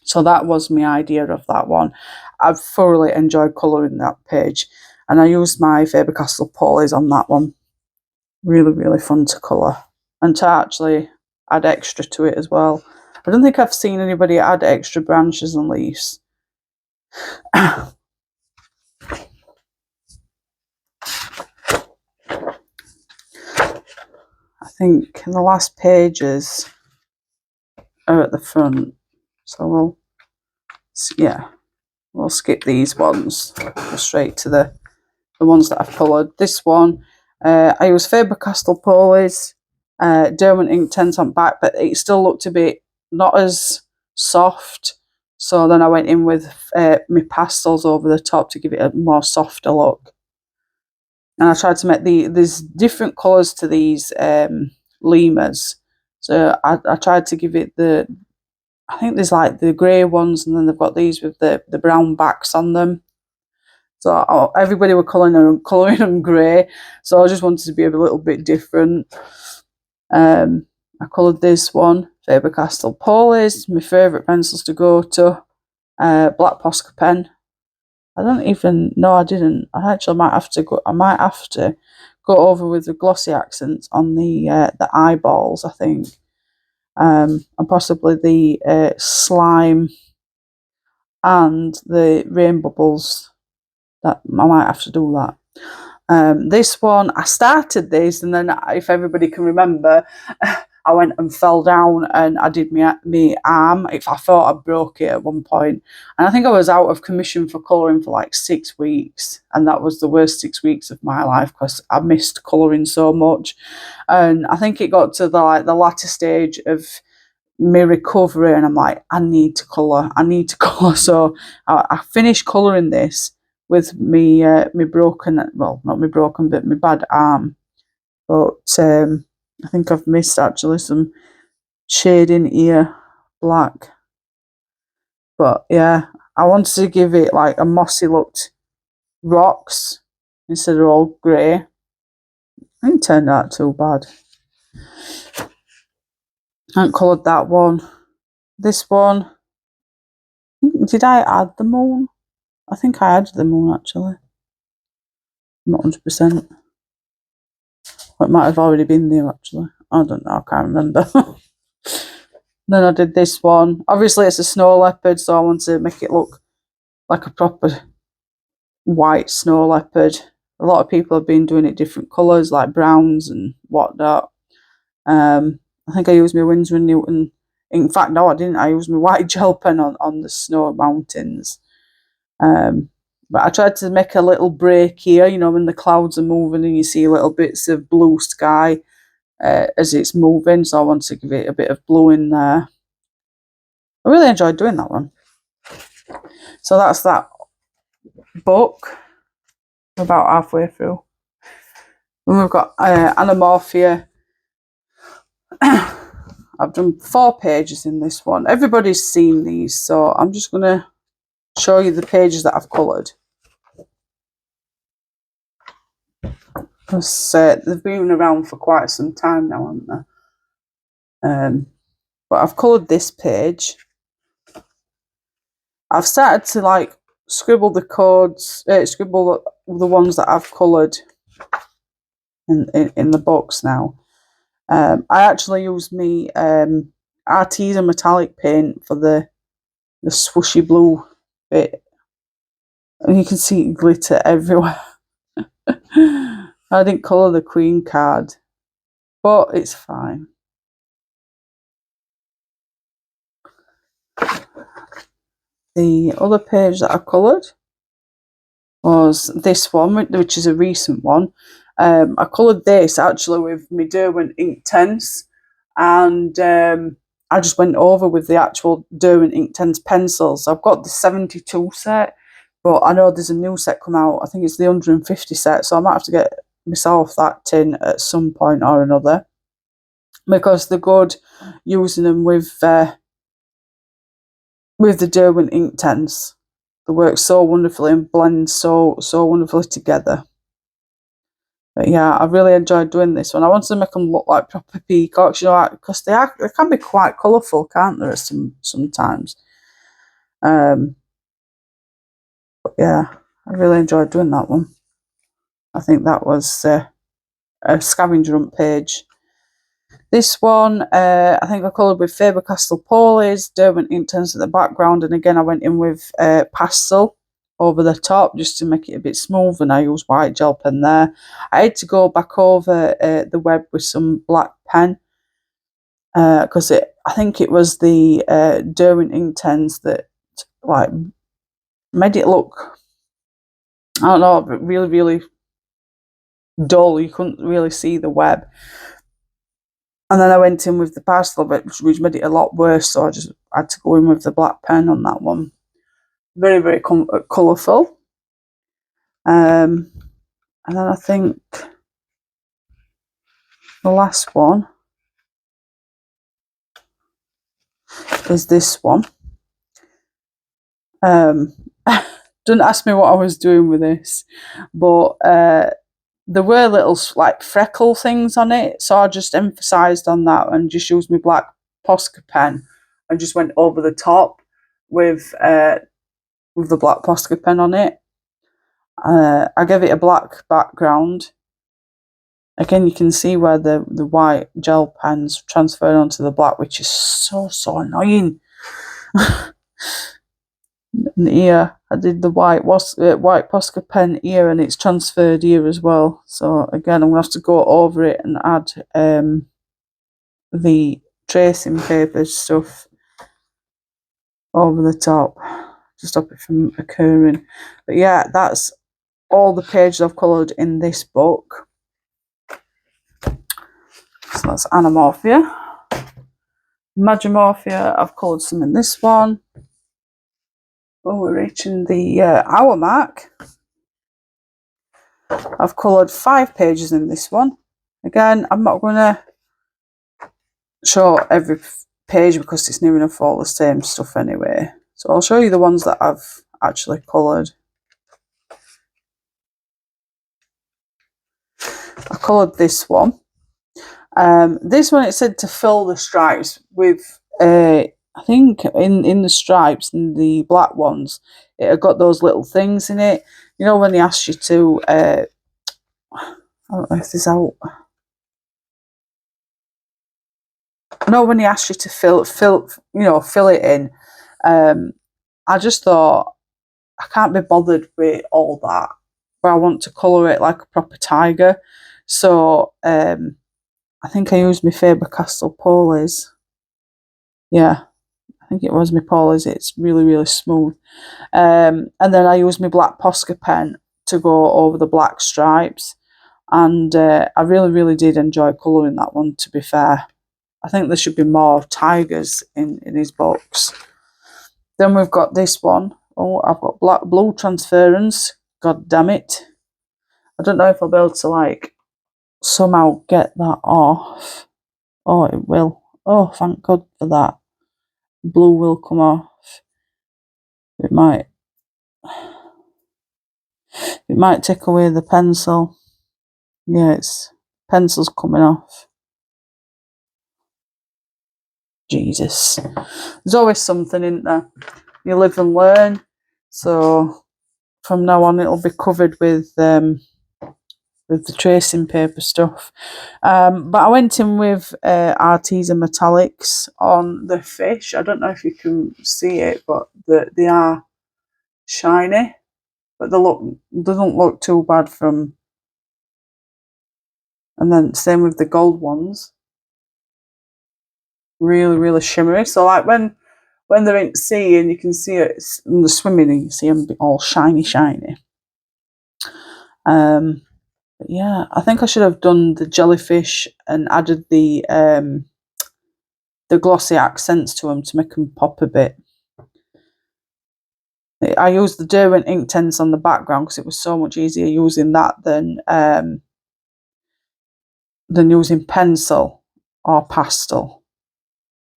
So that was my idea of that one. I've thoroughly enjoyed colouring that page. And I used my Faber-Castell Polis on that one. Really, really fun to colour. And to actually add extra to it as well. I don't think I've seen anybody add extra branches and leaves. I think the last pages are at the front. So we'll skip these ones. Go straight to the ones that I've coloured. This one, I used Faber-Castell Polis, Derwent Inktense on back, but it still looked a bit not as soft. So then I went in with my pastels over the top to give it a more softer look. And I tried to make there's different colours to these lemurs. So I tried to give it I think there's like the grey ones, and then they've got these with the brown backs on them. So everybody were colouring them grey, so I just wanted to be a little bit different. I coloured this one, Faber-Castell Polis, my favourite pencils to go to, black Posca pen. I don't even, no I didn't. I actually might have to go over with the glossy accents on the eyeballs, I think. And possibly the slime and the rain bubbles. That I might have to do that. This one, I started this, and then, if everybody can remember, I went and fell down and I did my arm. I thought I broke it at one point. And I think I was out of commission for colouring for like 6 weeks. And that was the worst 6 weeks of my life because I missed colouring so much. And I think it got to the latter stage of my recovery, and I'm like, I need to colour. So I finished colouring this with me broken, well, not me broken, but my bad arm. But I think I've missed actually some shading here, black. But yeah, I wanted to give it like a mossy looked rocks instead of all grey. I think it turned out too bad. I haven't coloured that one. This one, did I add the moon? I think I added the moon actually. Not 100%. It might have already been there actually. I don't know, I can't remember. Then I did this one. Obviously it's a snow leopard, so I want to make it look like a proper white snow leopard. A lot of people have been doing it different colours, like browns and whatnot. I think I used my Winsor & Newton. In fact, no, I didn't. I used my white gel pen on the snow mountains. But I tried to make a little break here, you know, when the clouds are moving and you see little bits of blue sky as it's moving. So I want to give it a bit of blue in there. I really enjoyed doing that one. So that's that book. About halfway through. And we've got Animorphia. I've done 4 pages in this one. Everybody's seen these, so I'm just going to show you the pages that I've coloured. Because they've been around for quite some time now, haven't they? But I've coloured this page. I've started to like scribble the codes, scribble the ones that I've coloured in the box now. I actually use me artisan metallic paint for the swooshy blue bit, and you can see glitter everywhere. I didn't colour the Queen card, but it's fine. The other page that I coloured was this one, which is a recent one. I coloured this actually with my Derwent Inktense, and I just went over with the actual Derwent Inktense pencils. I've got the 72 set, but I know there's a new set come out. I think it's the 150 set, so I might have to get myself that tin at some point or another, because they're good using them with the Derwent Inktense. They work so wonderfully and blend so wonderfully together. But yeah, I really enjoyed doing this one. I wanted to make them look like proper peacocks, you know, because they can be quite colourful, can't they, sometimes. But yeah, I really enjoyed doing that one. I think that was a scavenger hunt page. This one, I think I coloured with Faber-Castell Polies, Derwent Inktense at the background, and again I went in with pastel over the top just to make it a bit smooth, and I used white gel pen there. I had to go back over the web with some black pen because I think it was the Derwent Inktense that like made it look, I don't know, but really dull. You couldn't really see the web. And then I went in with the pastel bit, which made it a lot worse, so I just had to go in with the black pen on that one. Very colourful. And then I think the last one is this one. Don't ask me what I was doing with this, but there were little like freckle things on it, so I just emphasised on that and just used my black Posca pen and just went over the top with the black Posca pen on it. I gave it a black background. Again, you can see where the white gel pens transferred onto the black, which is so annoying. And here, I did the white Posca pen here, and it's transferred here as well. So again, I'm going to have to go over it and add the tracing paper stuff over the top to stop it from occurring. But yeah, that's all the pages I've coloured in this book. So that's Animorphia. Imagimorphia, I've coloured some in this one. Oh, we're reaching the hour mark. I've coloured 5 pages in this one. Again, I'm not going to show every page because it's near enough all the same stuff anyway. So I'll show you the ones that I've actually coloured. I coloured this one. This one, it said to fill the stripes with, I think in the stripes, in the black ones, it had got those little things in it. You know, when they asked you to, I don't know if this out. No, when they asked you to fill it in. I just thought, I can't be bothered with all that, but I want to colour it like a proper tiger. So I think I used my Faber-Castell Polies. Yeah, I think it was my Polies. It's really smooth. And then I used my black Posca pen to go over the black stripes. And I really did enjoy colouring that one, to be fair. I think there should be more tigers in his books. Then we've got this one. Oh, I've got blue transference. God damn it. I don't know if I'll be able to, like, somehow get that off. Oh, it will. Oh, thank God for that. Blue will come off. It might take away the pencil. Yeah, pencil's coming off. Jesus. There's always something, isn't there? You live and learn. So from now on, it'll be covered with the tracing paper stuff. But I went in with Artesian Metallics on the fish. I don't know if you can see it, but they are shiny. But doesn't look too bad from. And then same with the gold ones. Really shimmery. So like when they're in sea and you can see it in the swimming and you see them all shiny. But yeah, I think I should have done the jellyfish and added the glossy accents to them to make them pop a bit. I used the Derwent Inktense on the background because it was so much easier using that than using pencil or pastel.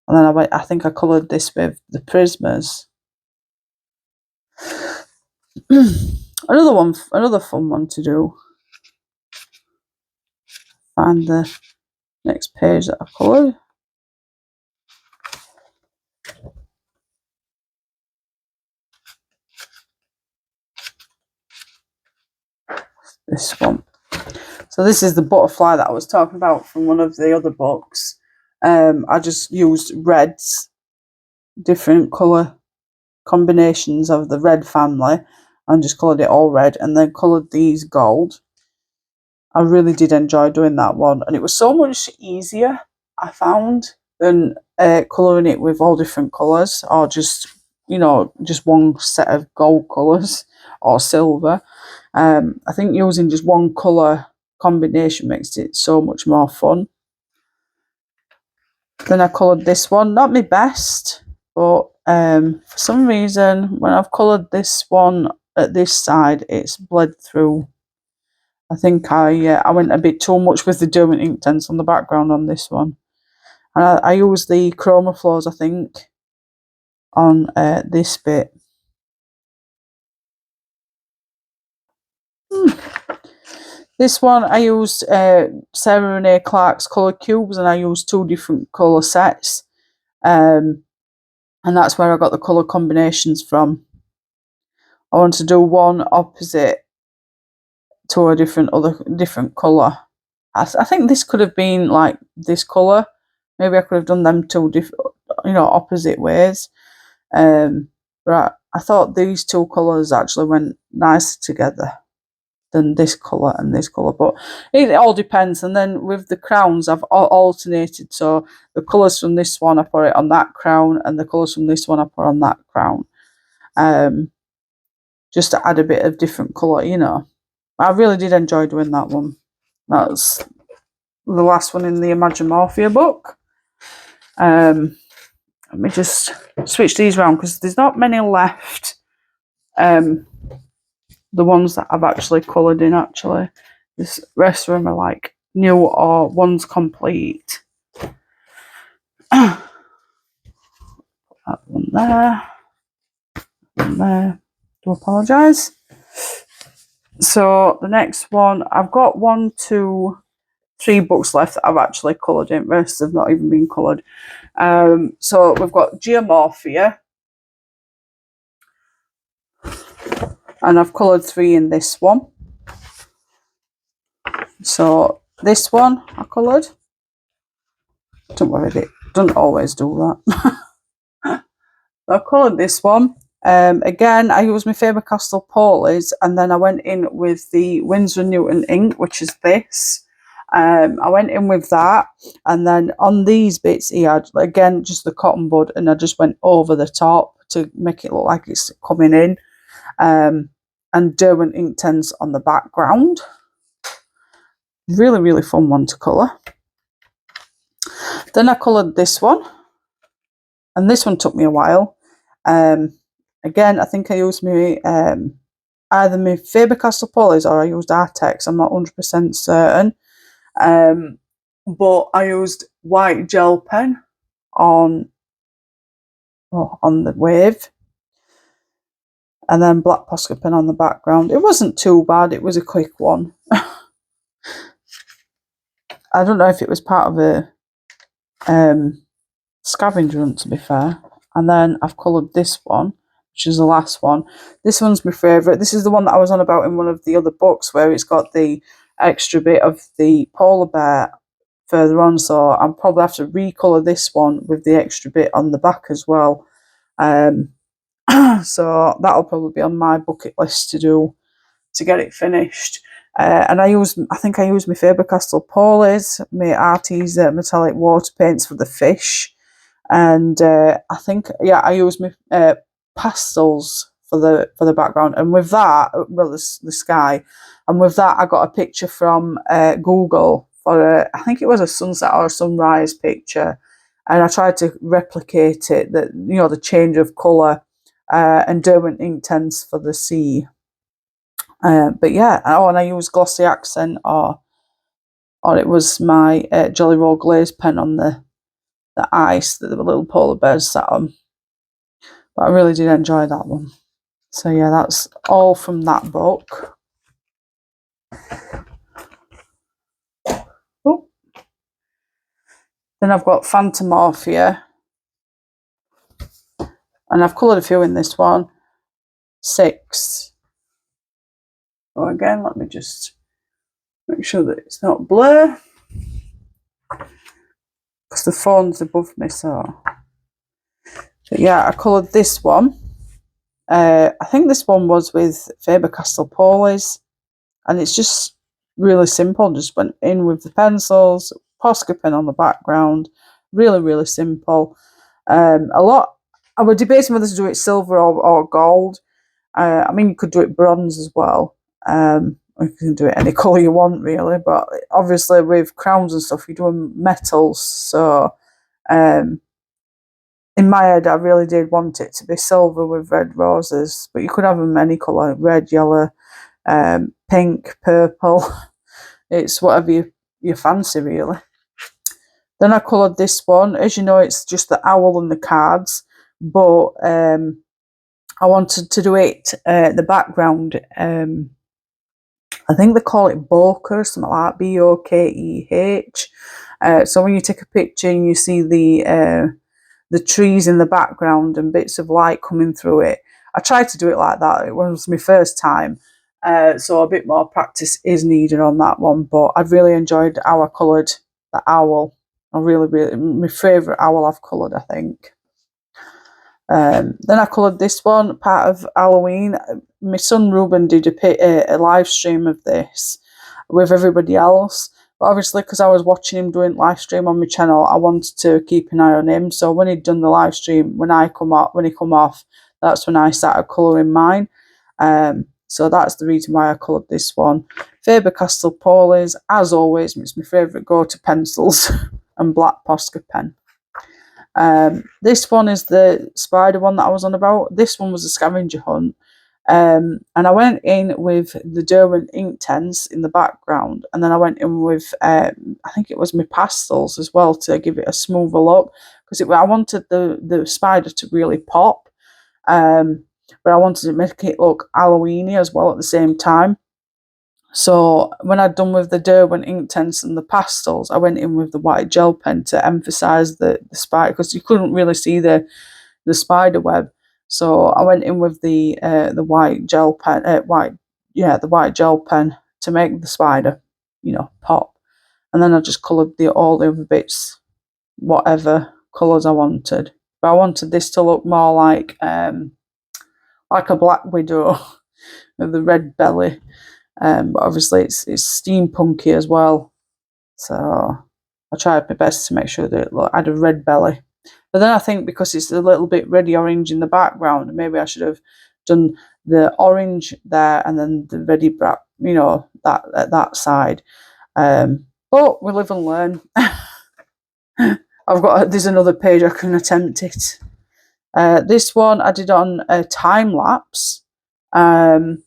And then I think I coloured this with the Prismas. Another fun one to do. Find the next page that I coloured. This one. So this is the butterfly that I was talking about from one of the other books. I just used reds, different colour combinations of the red family, and just coloured it all red, and then coloured these gold. I really did enjoy doing that one, and it was so much easier, I found, than colouring it with all different colours, or just one set of gold colours or silver. I think using just one colour combination makes it so much more fun. Then I coloured this one, not my best, but for some reason when I've coloured this one at this side, it's bled through. I think I went a bit too much with the Derwent Inktense on the background on this one. And I used the chroma flows, I think, on this bit. This one I used Sarah Renee Clark's colour cubes, and I used 2 different colour sets. And that's where I got the colour combinations from. I want to do one opposite to a different colour. I think this could have been like this colour. Maybe I could have done them two different, opposite ways. But I thought these two colours actually went nicer together than this colour and this colour, but it all depends. And then with the crowns, I've alternated, so the colours from this one I put it on that crown, and the colours from this one I put on that crown, just to add a bit of different colour, I really did enjoy doing that one. That's the last one in the Imagimorphia book. Let me just switch these around because there's not many left. The ones that I've actually coloured in, this rest of them are like new or one's complete. That one there, one there. Do apologise. So the next one, I've got 1, 2, 3 books left that I've actually coloured in. Rest have not even been coloured. So we've got Geomorphia, and I've coloured 3 in this one. So this one I coloured. Don't worry, it doesn't always do that. I coloured this one. Again, I used my Faber-Castell Polies, and then I went in with the Winsor & Newton ink, which is this. I went in with that, and then on these bits he had, again, just the cotton bud, and I just went over the top to make it look like it's coming in. And Derwent Inktense on the background. Really, really fun one to colour. Then I coloured this one, and this one took me a while. Again, I think I used my either my Faber-Castell Polies or I used Artex. I'm not 100% certain. But I used white gel pen on the wave, and then black Posca pen on the background. It wasn't too bad. It was a quick one. I don't know if it was part of a scavenger hunt, to be fair. And then I've coloured this one, which is the last one. This one's my favourite. This is the one that I was on about in one of the other books, where it's got the extra bit of the polar bear further on. So I'll probably have to recolour this one with the extra bit on the back as well. So that'll probably be on my bucket list to do to get it finished. And I think I used my Faber-Castell Polies, my Arteza metallic water paints for the fish, and I think I used my pastels for the background. And with that, well, the sky, and with that I got a picture from Google for I think it was a sunset or a sunrise picture, and I tried to replicate it, the change of colour, and Derwent Inktense for the sea. But yeah, and I used glossy accent, or it was my Jolly Roll glaze pen on the ice that the little polar bears sat on. But I really did enjoy that one. So yeah, that's all from that book. Oh. Then I've got Phantomorphia, and I've coloured a few in this one. 6. So again, let me just make sure that it's not blur, because the phone's above me. So yeah, I coloured this one. I think this one was with Faber-Castell Polies, and it's just really simple. Just went in with the pencils, Posca pen on the background. Really, really simple. I was debating whether to do it silver or gold. I mean, you could do it bronze as well. You can do it any colour you want, really, but obviously with crowns and stuff, you're doing metals. So in my head, I really did want it to be silver with red roses, but you could have them any colour: red, yellow, pink, purple. It's whatever you fancy, really. Then I coloured this one. As you know, it's just the owl and the cards, but I wanted to do it the background. I think they call it bokeh, something like that, B-O-K-E-H. So when you take a picture and you see the trees in the background and bits of light coming through it, I tried to do it like that. It was my first time, So a bit more practice is needed on that one, but I've really enjoyed how I coloured the owl. I really, my favourite owl I've coloured, I think. Then I coloured this one, part of Halloween. My son Ruben did a live stream of this with everybody else. But obviously, because I was watching him doing live stream on my channel, I wanted to keep an eye on him. So when he'd done the live stream, when he come off, that's when I started colouring mine. So that's the reason why I coloured this one. Faber-Castell Polies, as always, it's my favourite go-to pencils, and black Posca pen. This one is the spider one that I was on about. This one was a scavenger hunt. And I went in with the Derwent Inktense in the background, and then I went in with I think it was my pastels as well to give it a smoother look, because I wanted the spider to really pop, but I wanted to make it look Halloweeny as well at the same time. So when I'd done with the Derwent Inktense and the pastels, I went in with the white gel pen to emphasise the spider, because you couldn't really see the spider web. So I went in with the white gel pen, the white gel pen to make the spider, pop. And then I just coloured all the other bits, whatever colours I wanted. But I wanted this to look more like a black widow with the red belly. But obviously it's steampunky as well. So I tried my best to make sure that it had a red belly. But then I think because it's a little bit reddy orange in the background, maybe I should have done the orange there and then the reddy black, that at that side. But we live and learn. There's another page I can attempt it. This one I did on a time lapse. How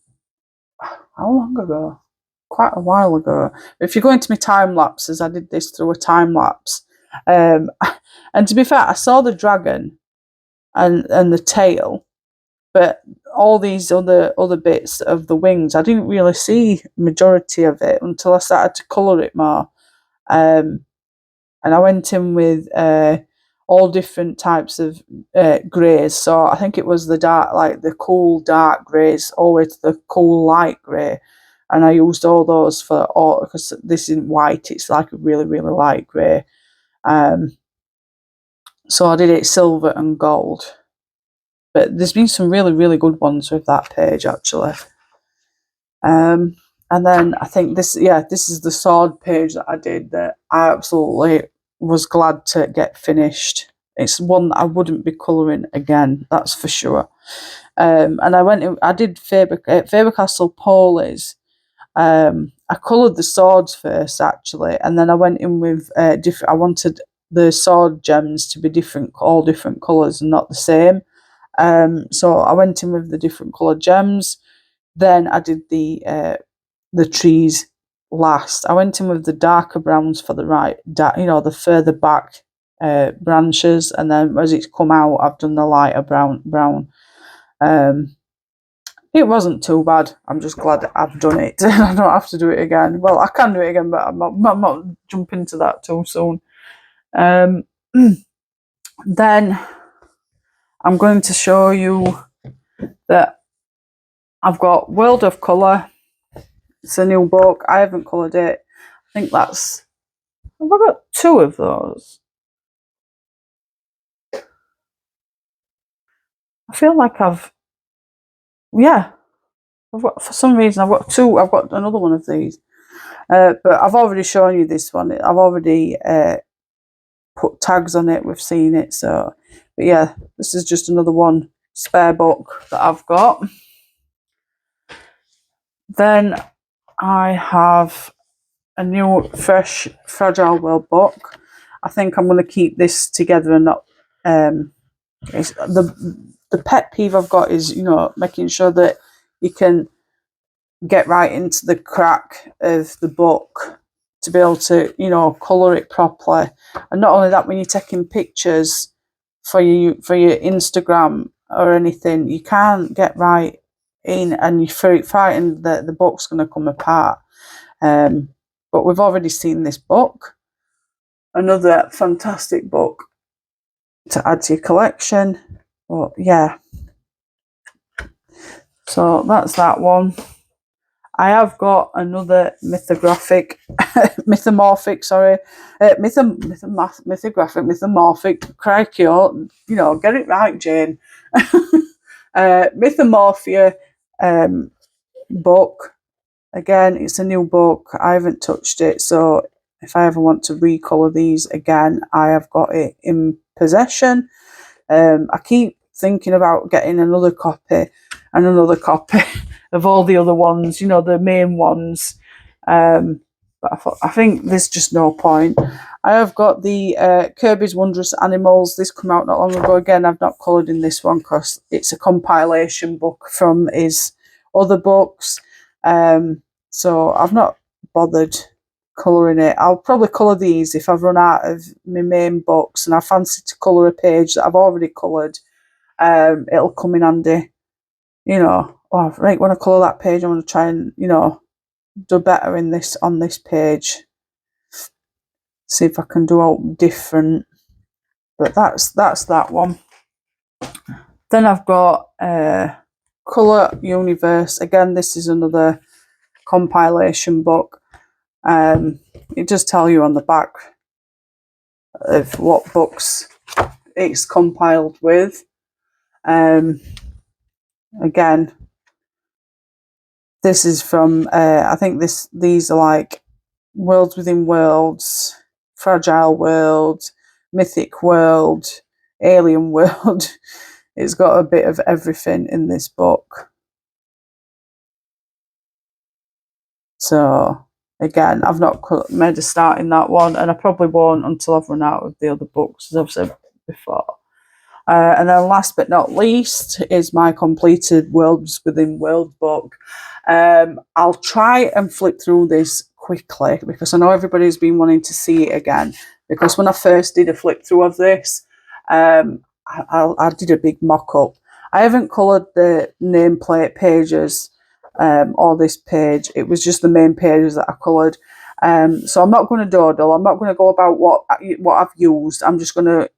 long ago? Quite a while ago. If you go into my time lapses, I did this through a time lapse. And to be fair, I saw the dragon and the tail, but all these other bits of the wings, I didn't really see majority of it until I started to colour it more. And I went in with all different types of greys. So I think it was the dark, like the cool dark greys, all the way to the cool light grey. And I used all those for all, because this isn't white, it's like a really, really light grey. So I did it silver and gold. But there's been some really, really good ones with that page, actually. And then I think this is the sword page that I did that I absolutely was glad to get finished. It's one that I wouldn't be colouring again, that's for sure. And I did Faber-Castell Polies. I coloured the swords first, actually, and then I went in with different. I wanted the sword gems to be different, all different colours and not the same. So I went in with the different coloured gems. Then I did the trees last. I went in with the darker browns for the the further back branches, and then as it's come out, I've done the lighter brown. It wasn't too bad. I'm just glad that I've done it. I don't have to do it again. Well, I can do it again, but I'm not jumping into that too soon. Then I'm going to show you that I've got World of Colour. It's a new book. I haven't coloured it. I think have I got 2 of those? I feel like for some reason I've got 2. I've got another one of these. But I've already shown you this one. I've already put tags on it. We've seen it. So, but yeah, this is just another one spare book that I've got. Then I have a new fresh Fragile World book. I think I'm going to keep this together and not the pet peeve I've got is making sure that you can get right into the crack of the book to be able to colour it properly. And not only that, when you're taking pictures for your Instagram or anything, you can't get right in, and you're frightened that the book's going to come apart. But we've already seen this book, another fantastic book to add to your collection. But yeah, so that's that one. I have got another mythographic, mythomorphic, crikey, oh, you know, get it right, Jane. Mythomorphia book. Again, it's a new book. I haven't touched it, so if I ever want to recolour these again, I have got it in possession. I keep thinking about getting another copy and another copy of all the other ones, you know, the main ones. But I think there's just no point. I have got the Kerby's Wondrous Animals. This came out not long ago. Again, I've not coloured in this one because it's a compilation book from his other books. So I've not bothered colouring it. I'll probably colour these if I've run out of my main books and I fancy to colour a page that I've already coloured. It'll come in handy, you know. Oh, right, when I colour that page, I want to try and, you know, do better in this on this page. See if I can do out different. But that's that one. Then I've got Colour Universe. Again, this is another compilation book. It does tell you on the back of what books it's compiled with. Again, this is from I think these are like Worlds Within Worlds, Fragile World, Mythic World, Alien World. It's got a bit of everything in this book. So again, I've not made a start in that one, and I probably won't until I've run out of the other books, as I've said before. And then last but not least is my completed Worlds Within World book. I'll try and flip through this quickly because I know everybody's been wanting to see it again. Because when I first did a flip through of this, I did a big mock-up. I haven't coloured the nameplate pages or this page. It was just the main pages that I coloured. So I'm not going to dawdle. I'm not going to go about what I've used. I'm just going to,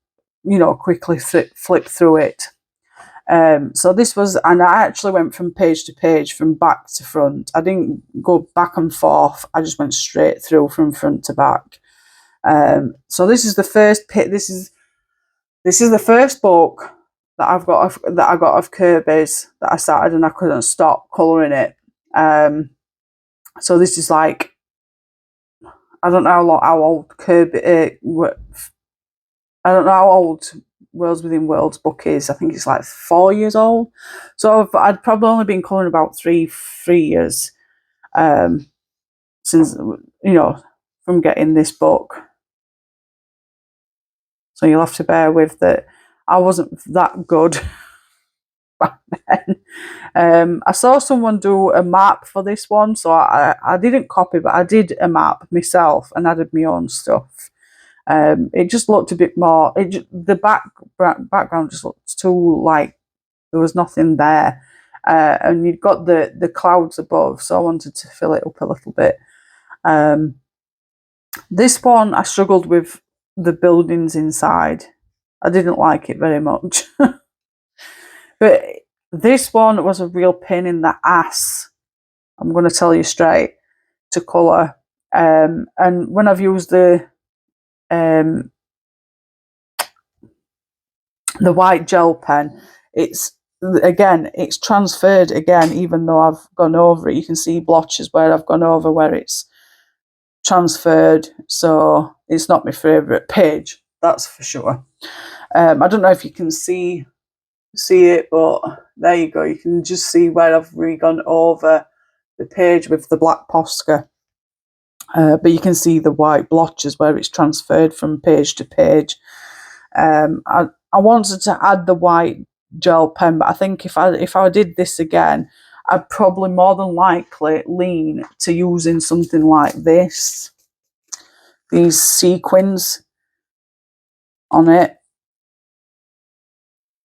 you know, quickly flip through it. So this was, and I actually went from page to page, from back to front. I didn't go back and forth. I just went straight through from front to back. So this is the first this is the first book that I got of Kerby's that I started and I couldn't stop colouring it. So this is like, I don't know how old Kerby. I don't know how old Worlds Within Worlds book is. I think it's like 4 years old. So I'd probably only been colouring about three years since, you know, from getting this book. So you'll have to bear with that. I wasn't that good back then. I saw someone do a map for this one, so I didn't copy, but I did a map myself and added my own stuff. It just looked a bit more. The background just looked too like there was nothing there, and you've got the clouds above. So I wanted to fill it up a little bit. This one I struggled with the buildings inside. I didn't like it very much, but this one was a real pain in the ass. I'm going to tell you straight, to colour. And when I've used the white gel pen, it's transferred again, even though I've gone over it. You can see blotches where I've gone over where it's transferred. So it's not my favourite page, that's for sure. I don't know if you can see it, but there you go. You can just see where I've re-gone over the page with the black Posca. But you can see the white blotches where it's transferred from page to page. I wanted to add the white gel pen, but I think if I did this again, I'd probably more than likely lean to using something like this. These sequins on it.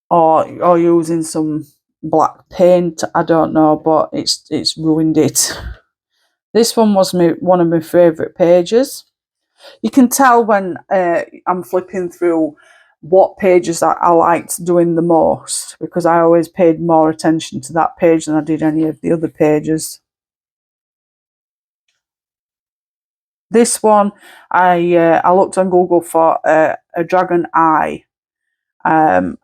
Or using some black paint, I don't know, but it's ruined it. This one was one of my favourite pages. You can tell when I'm flipping through what pages I liked doing the most, because I always paid more attention to that page than I did any of the other pages. This one, I looked on Google for a dragon eye, and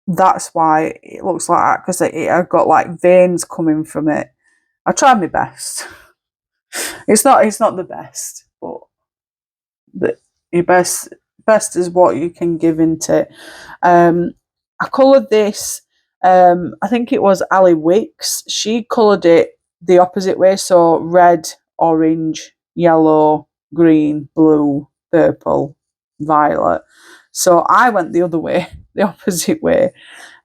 that's why it looks like that, because I've got like veins coming from it. I tried my best. It's not the best, but your best is what you can give into it. I coloured this. I think it was Ali Wicks. She coloured it the opposite way, so red, orange, yellow, green, blue, purple, violet. So I went the other way, the opposite way,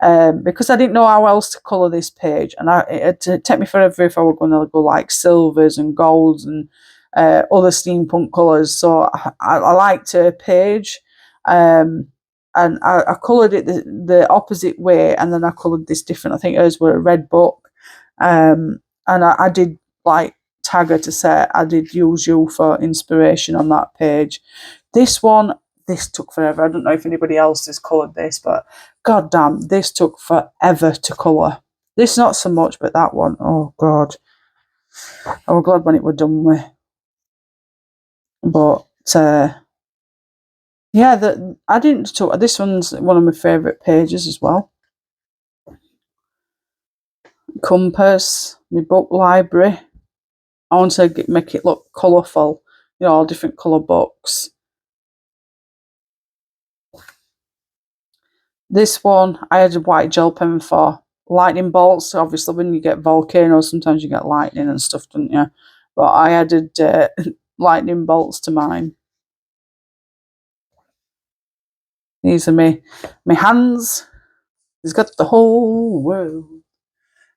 because I didn't know how else to colour this page, and it'd take me forever if I were going to go like silvers and golds and other steampunk colours. So I liked her page, and I coloured it the opposite way, and then I coloured this different. I think hers were a red book, and I did like tag her to say I did use you for inspiration on that page. This one, this took forever. I don't know if anybody else has coloured this, but god damn, this took forever to colour. This not so much, but that one, oh god. I was glad when it were done with. But yeah, I didn't talk. This one's one of my favourite pages as well. Compass, my book library. I want to make it look colourful, you know, all different colour books. This one I had a white gel pen for. Lightning bolts, obviously when you get volcanoes, sometimes you get lightning and stuff, don't you? But I added lightning bolts to mine. These are my hands. He's got the whole world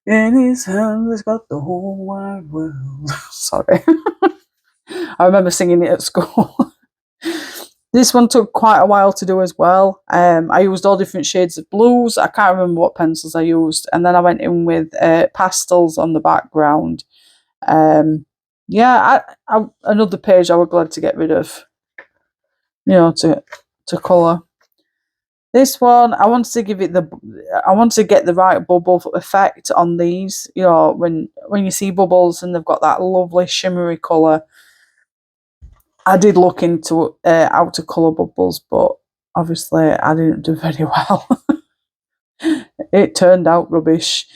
in his hands. He's got the whole wide world. Sorry. I remember singing it at school. This one took quite a while to do as well. I used all different shades of blues. I can't remember what pencils I used. And then I went in with pastels on the background. Yeah, another page I was glad to get rid of, you know, to colour. This one, I wanted to give it I want to get the right bubble effect on these. You know, when you see bubbles and they've got that lovely shimmery colour. I did look into how to colour bubbles, but obviously I didn't do very well. It turned out rubbish.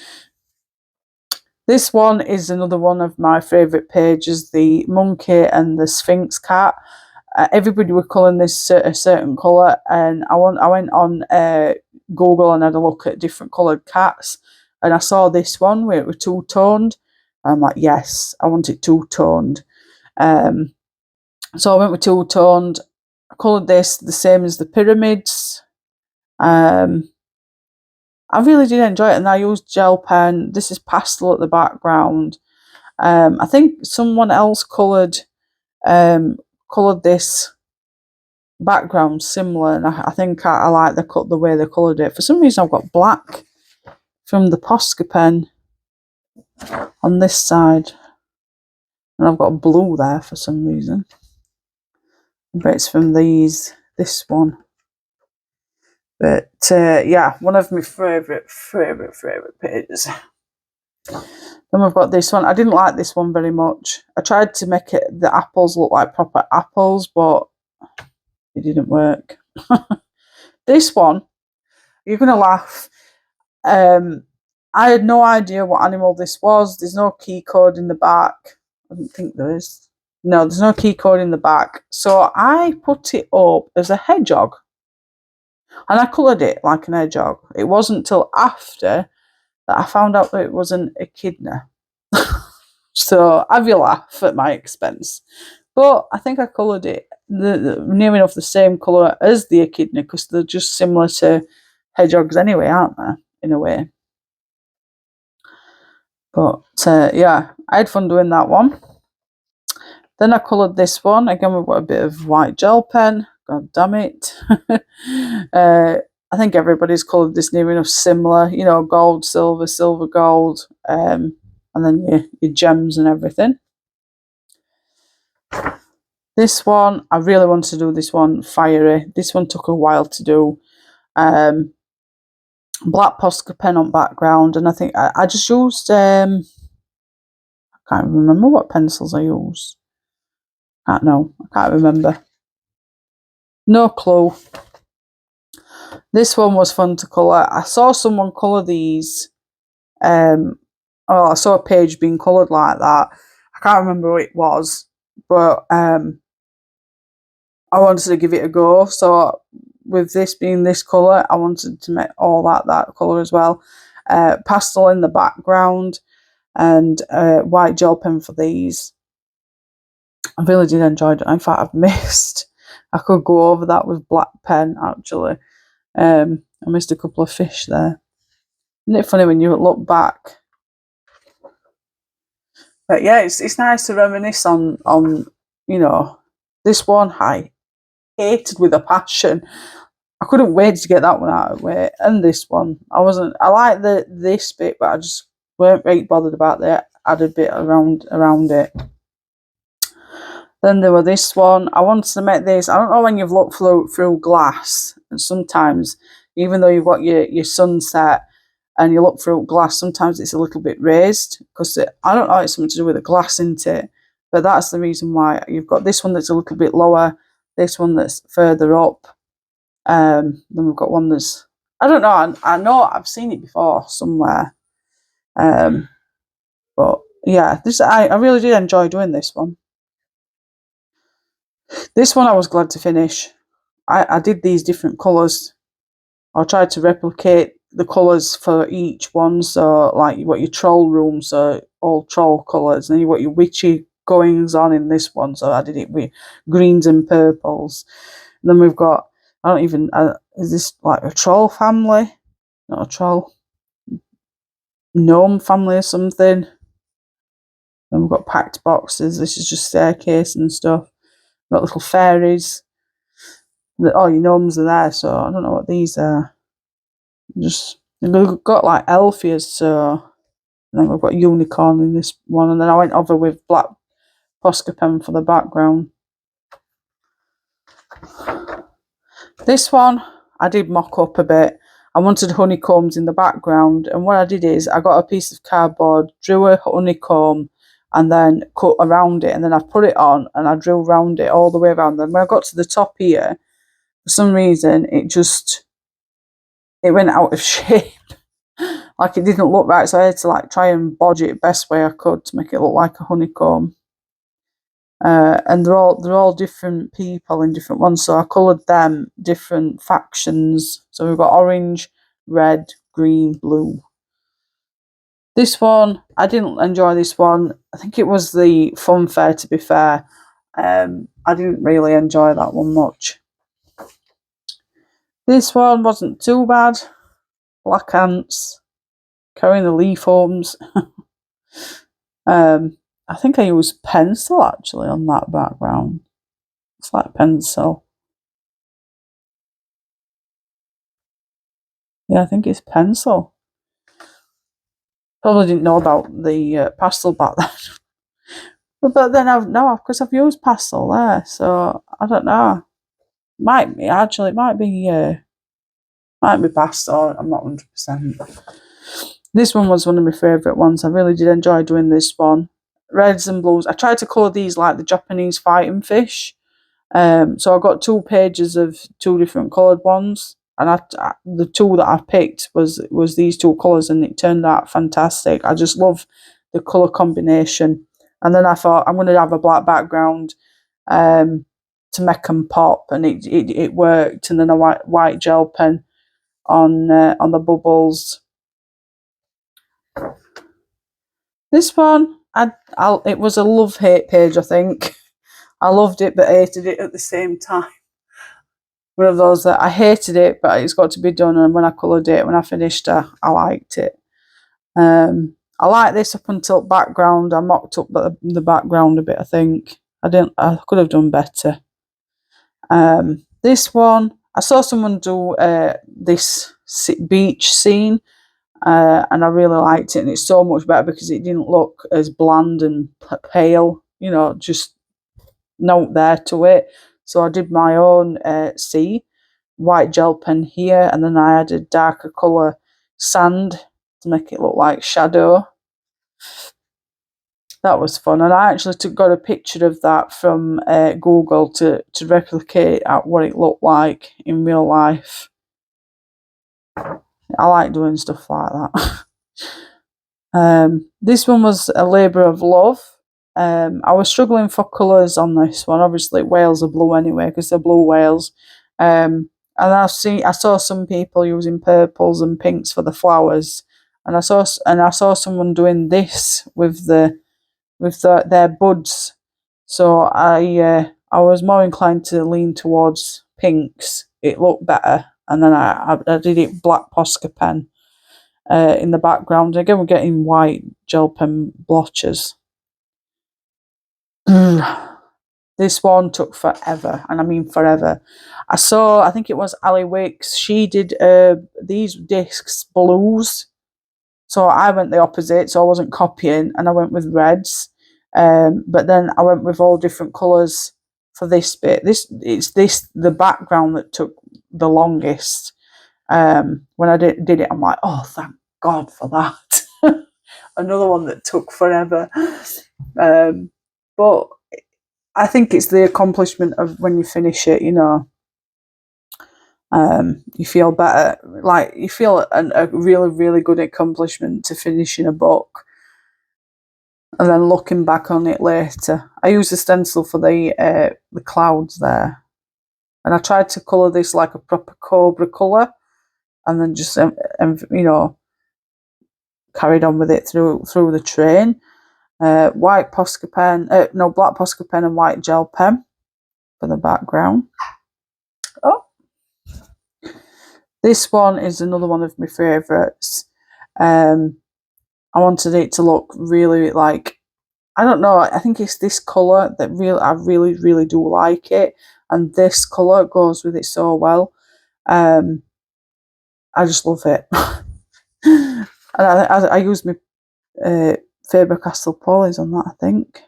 This one is another one of my favourite pages, the monkey and the sphinx cat. Everybody were colouring this a certain colour, and I went on Google and had a look at different coloured cats, and I saw this one where it was two-toned. I'm like, yes, I want it two-toned. So I went with two-toned. I coloured this the same as the pyramids. I really did enjoy it, and I used gel pen. This is pastel at the background. I think someone else coloured this background similar, and I think I like the way they coloured it. For some reason I've got black from the Posca pen on this side, and I've got blue there for some reason, but it's from this one. But yeah, one of my favourite pages. Then we've got this one. I didn't like this one very much. I tried to make the apples look like proper apples, but it didn't work. This one, you're going to laugh. I had no idea what animal this was. There's no key code in the back. I don't think there is. No, there's no key code in the back. So I put it up as a hedgehog. And I coloured it like an hedgehog. It wasn't till after that I found out that it was an echidna. So have your laugh at my expense. But I think I coloured it near enough the same colour as the echidna, because they're just similar to hedgehogs anyway, aren't they, in a way. But yeah, I had fun doing that one. Then I coloured this one. Again, we've got a bit of white gel pen. God damn it. I think everybody's coloured this near enough similar. You know, gold, silver, silver, gold. And then your gems and everything. This one, I really wanted to do this one fiery. This one took a while to do. Black Posca pen on background, and I think I just used I can't remember what pencils I used. I can't remember. No clue. This one was fun to colour. I saw someone colour these. Well, I saw a page being coloured like that. I can't remember who it was, but I wanted to give it a go. So with this being this colour, I wanted to make all that colour as well. Pastel in the background and white gel pen for these. I really did enjoy it. In fact, I've missed. I could go over that with black pen actually. I missed a couple of fish there. Isn't it funny when you look back? But yeah, it's nice to reminisce on you know, this one I hated with a passion. I couldn't wait to get that one out of the way. And this one, I like this bit, but I just weren't really bothered about the added bit around it. Then there were this one. I wanted to make this. I don't know when you've looked through glass, and sometimes, even though you've got your sunset and you look through glass, sometimes it's a little bit raised because I don't know, it's something to do with the glass, isn't it? But that's the reason why you've got this one that's a little bit lower, this one that's further up. Then we've got one that's, I don't know, I know I've seen it before somewhere. But yeah, I really did enjoy doing this one. This one I was glad to finish. I did these different colours. I tried to replicate the colours for each one. So like you got your troll room, so all troll colours, and then you got your witchy goings on in this one. So I did it with greens and purples. And then we've got, I don't even, is this like a troll family? Not a troll. Gnome family or something. Then we've got packed boxes. This is just staircase and stuff. We've got little fairies. Oh, your gnomes are there, so I don't know what these are. Just, we've got like Elfias, so, and then we've got unicorn in this one, and then I went over with black Posca pen for the background. This one I did mock up a bit. I wanted honeycombs in the background, and what I did is I got a piece of cardboard, drew a honeycomb, and then cut around it, and then I put it on and I drew around it all the way around. Then when I got to the top here, for some reason it went out of shape. Like it didn't look right, so I had to like try and bodge it best way I could to make it look like a honeycomb. And they're all different people in different ones, so I coloured them different factions. So we've got orange, red, green, blue. This one, I didn't enjoy this one. I think it was the fun fair, to be fair. I didn't really enjoy that one much. This one wasn't too bad. Black ants carrying the leaf homes. I think I used pencil actually on that background. It's like pencil. Yeah, I think it's pencil. Probably didn't know about the pastel back then. but then because I've used pastel there, so I don't know. Might be pastel. I'm not 100%. This one was one of my favourite ones. I really did enjoy doing this one. Reds and blues. I tried to colour these like the Japanese fighting fish. So I got 2 pages of 2 different coloured ones, and the 2 that I picked was these 2 colours, and it turned out fantastic. I just love the colour combination. And then I thought I'm going to have a black background to make them pop, and it worked. And then a white gel pen on the bubbles. This one, it was a love-hate page, I think. I loved it but hated it at the same time. One of those that I hated it, but it's got to be done, and when I coloured it, when I finished it, I liked it. I like this up until background. I mocked up the background a bit, I think. I could have done better. This one, I saw someone do this beach scene, and I really liked it, and it's so much better because it didn't look as bland and pale, you know, just note there to it. So I did my own sea, white gel pen here, and then I added darker colour sand to make it look like shadow. That was fun, and I actually got a picture of that from Google to replicate at what it looked like in real life. I like doing stuff like that. This one was a labour of love. I was struggling for colours on this one. Obviously, whales are blue anyway because they're blue whales. And I saw some people using purples and pinks for the flowers, and I saw someone doing this with their buds. So I was more inclined to lean towards pinks. It looked better, and then I did it black Posca pen in the background. Again, we're getting white gel pen blotches. This one took forever, and I mean forever. I think it was Ali Wicks. She did these discs blues. So I went the opposite, so I wasn't copying, and I went with reds. But then I went with all different colours for this bit. The background that took the longest. When I did it, I'm like, oh, thank God for that. Another one that took forever. But I think it's the accomplishment of when you finish it, you know. You feel better, like you feel a really, really good accomplishment to finishing a book, and then looking back on it later. I used a stencil for the clouds there, and I tried to colour this like a proper cobra colour, and then just you know, carried on with it through the train. White Posca pen, no, black Posca pen and white gel pen for the background. Oh, this one is another one of my favourites. I wanted it to look really like, I don't know, I think it's this colour that I really, really do like it, and this colour goes with it so well. I just love it. And I used my Faber-Castell Polys on that, I think.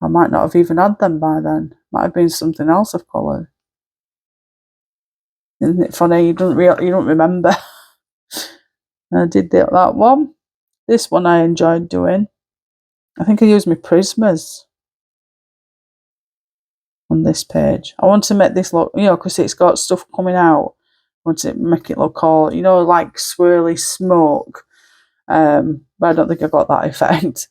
I might not have even had them by then. Might have been something else I've coloured. Isn't it funny? You don't remember. I did that one. This one I enjoyed doing. I think I used my Prismas on this page. I want to make this look, you know, because it's got stuff coming out. I want to make it look all, you know, like swirly smoke. But I don't think I got that effect.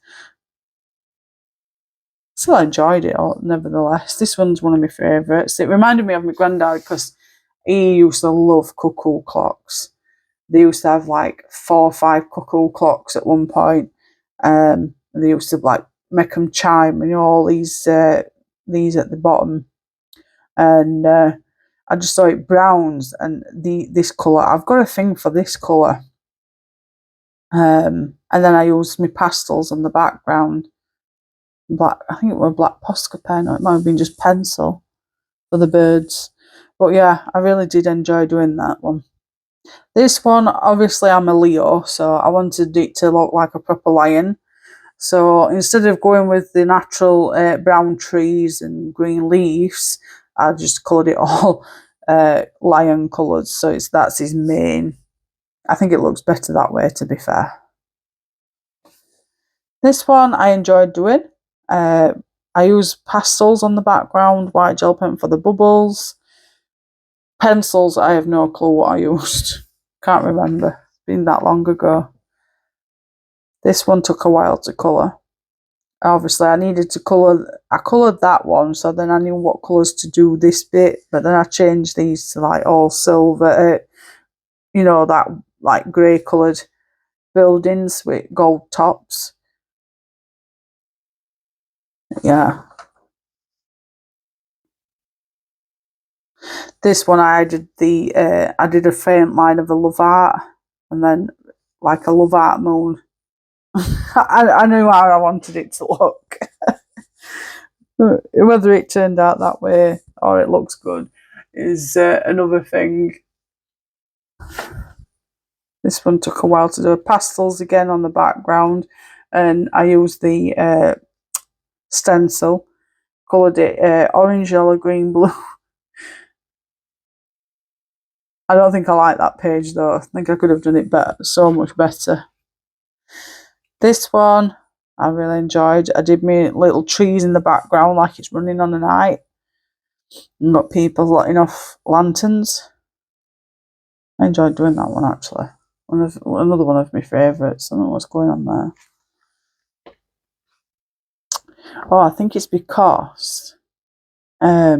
Still enjoyed it all, nevertheless. This one's one of my favourites. It reminded me of my granddad because he used to love cuckoo clocks. They used to have like 4 or 5 cuckoo clocks at one point. And they used to like make them chime, and you know, all these at the bottom. And I just saw it browns and this colour. I've got a thing for this colour. And then I used my pastels on the background. Black, I think it was black Posca pen, or it might have been just pencil for the birds. But yeah, I really did enjoy doing that one. This one, obviously I'm a Leo, so I wanted it to look like a proper lion. So instead of going with the natural brown trees and green leaves, I just coloured it all lion colours. So that's his main. I think it looks better that way, to be fair. This one I enjoyed doing. I used pastels on the background, white gel pen for the bubbles. Pencils, I have no clue what I used. Can't remember. It's been that long ago. This one took a while to colour. Obviously, I needed to colour. I coloured that one, so then I knew what colours to do this bit. But then I changed these to like all silver, you know, that like grey coloured buildings with gold tops. Yeah. This one I did I did a faint line of a love art, and then like a love art moon. I knew how I wanted it to look. Whether it turned out that way or it looks good is another thing. This one took a while to do. Pastels again on the background, and I used the stencil, coloured it orange, yellow, green, blue. I don't think I like that page though. I think I could have done it better, so much better. This one, I really enjoyed. I did me little trees in the background like it's running on a night. And got people letting off lanterns. I enjoyed doing that one actually. Another one of my favourites. I don't know what's going on there. Oh, I think it's because I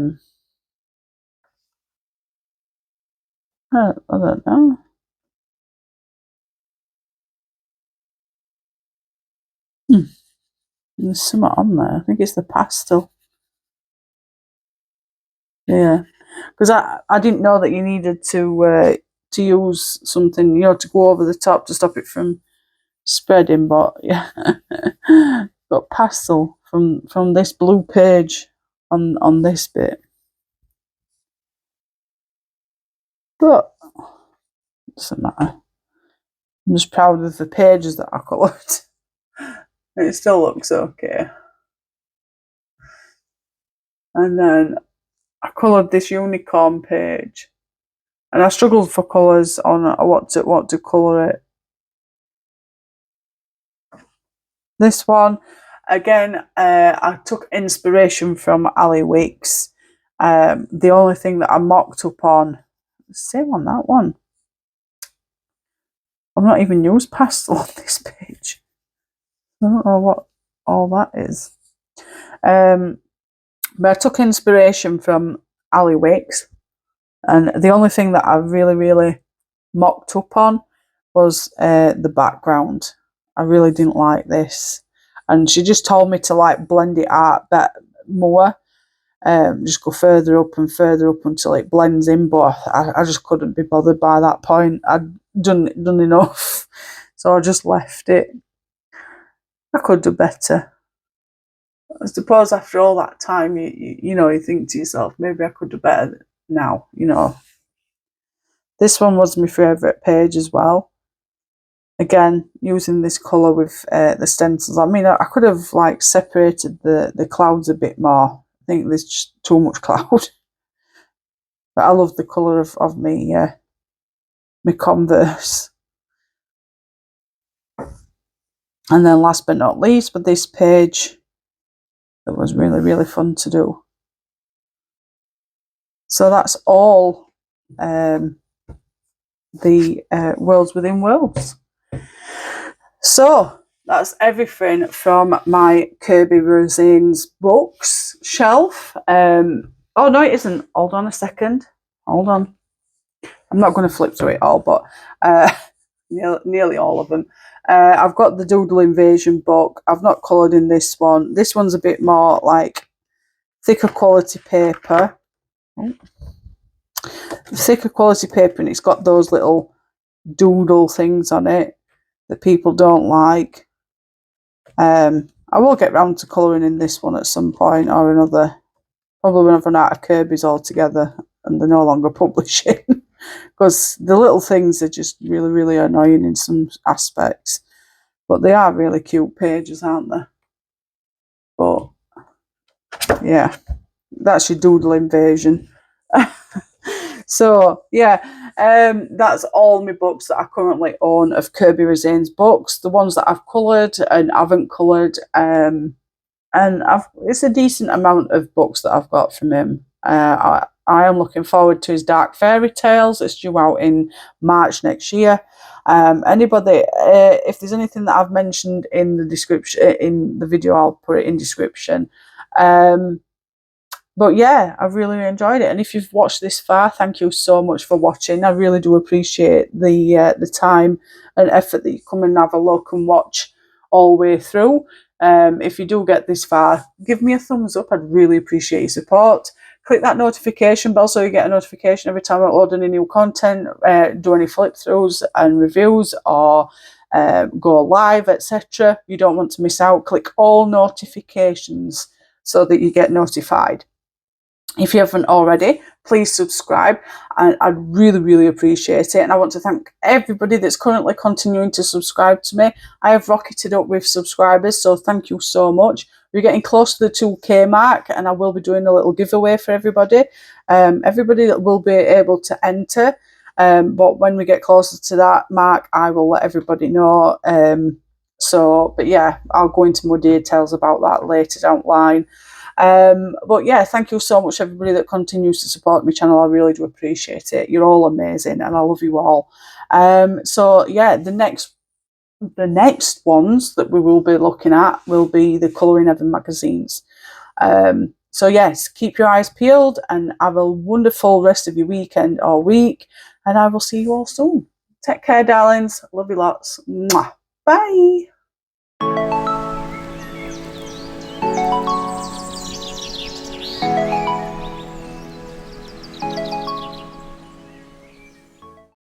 don't know. There's something on there. I think it's the pastel. Yeah, because I didn't know that you needed to use something, to go over the top to stop it from spreading. But yeah, got pastel from this blue page on this bit. But it doesn't matter. I'm just proud of the pages that I coloured. It still looks okay. And then I coloured this unicorn page, and I struggled for colours on what to colour it. This one, again, I took inspiration from Ali Weeks. The only thing that I mocked up on, same on that one. I've not even used pastel on this page. I don't know what all that is. But I took inspiration from Ali Weeks, and the only thing that I really mocked up on was the background. I really didn't like this, and she just told me to like blend it out a bit more, just go further up and further up until it blends in. But I just couldn't be bothered by that point. I'd done enough, so I just left it. I could do better. I suppose after all that time, you think to yourself, maybe I could do better now. This one was my favourite page as well. Again, using this colour with the stencils. I mean, I could have like separated the clouds a bit more. I think there's just too much cloud. But I love the colour of me Converse. And then last but not least, with this page, it was really fun to do. So that's all the Worlds Within Worlds. So that's everything from my Kerby Rosine's books shelf. Oh no, it isn't. Hold on a second. Hold on. I'm not going to flip through it all, but nearly all of them. I've got the Doodle Invasion book. I've not coloured in this one. This one's a bit more like thicker quality paper. Thicker quality paper, and it's got those little doodle things on it that people don't like. I will get round to colouring in this one at some point or another. Probably when I've run out of Kerby's altogether and they're no longer publishing. Because the little things are just really annoying in some aspects. But they are really cute pages, aren't they? But yeah, that's your Doodle Invasion. So yeah, that's all my books that I currently own of Kerby Rosine's books. The ones that I've coloured and haven't coloured. And it's a decent amount of books that I've got from him. I am looking forward to his Dark Fairy Tales. It's due out in March next year. Anybody, if there's anything that I've mentioned in the description, in the video, I'll put it in description. But yeah, I've really enjoyed it. And if you've watched this far, thank you so much for watching. I really do appreciate the time and effort that you come and have a look and watch all the way through. If you do get this far, give me a thumbs up. I'd really appreciate your support. Click that notification bell so you get a notification every time I upload any new content, do any flip throughs and reviews, or go live, etc. You don't want to miss out. Click all notifications so that you get notified. If you haven't already, please subscribe, and I'd really appreciate it. And I want to thank everybody that's currently continuing to subscribe to me. I have rocketed up with subscribers, so thank you so much. We're getting close to the 2K mark, and I will be doing a little giveaway for everybody. Everybody that will be able to enter, but when we get closer to that mark, I will let everybody know So, but yeah, I'll go into more details about that later down the line. But yeah, thank you so much, everybody that continues to support my channel. I really do appreciate it. You're all amazing, and I love you all. So yeah, the next ones that we will be looking at will be the Colouring Heaven magazines. So yes, keep your eyes peeled and have a wonderful rest of your weekend or week, and I will see you all soon. Take care, darlings. Love you lots. Mwah. Bye.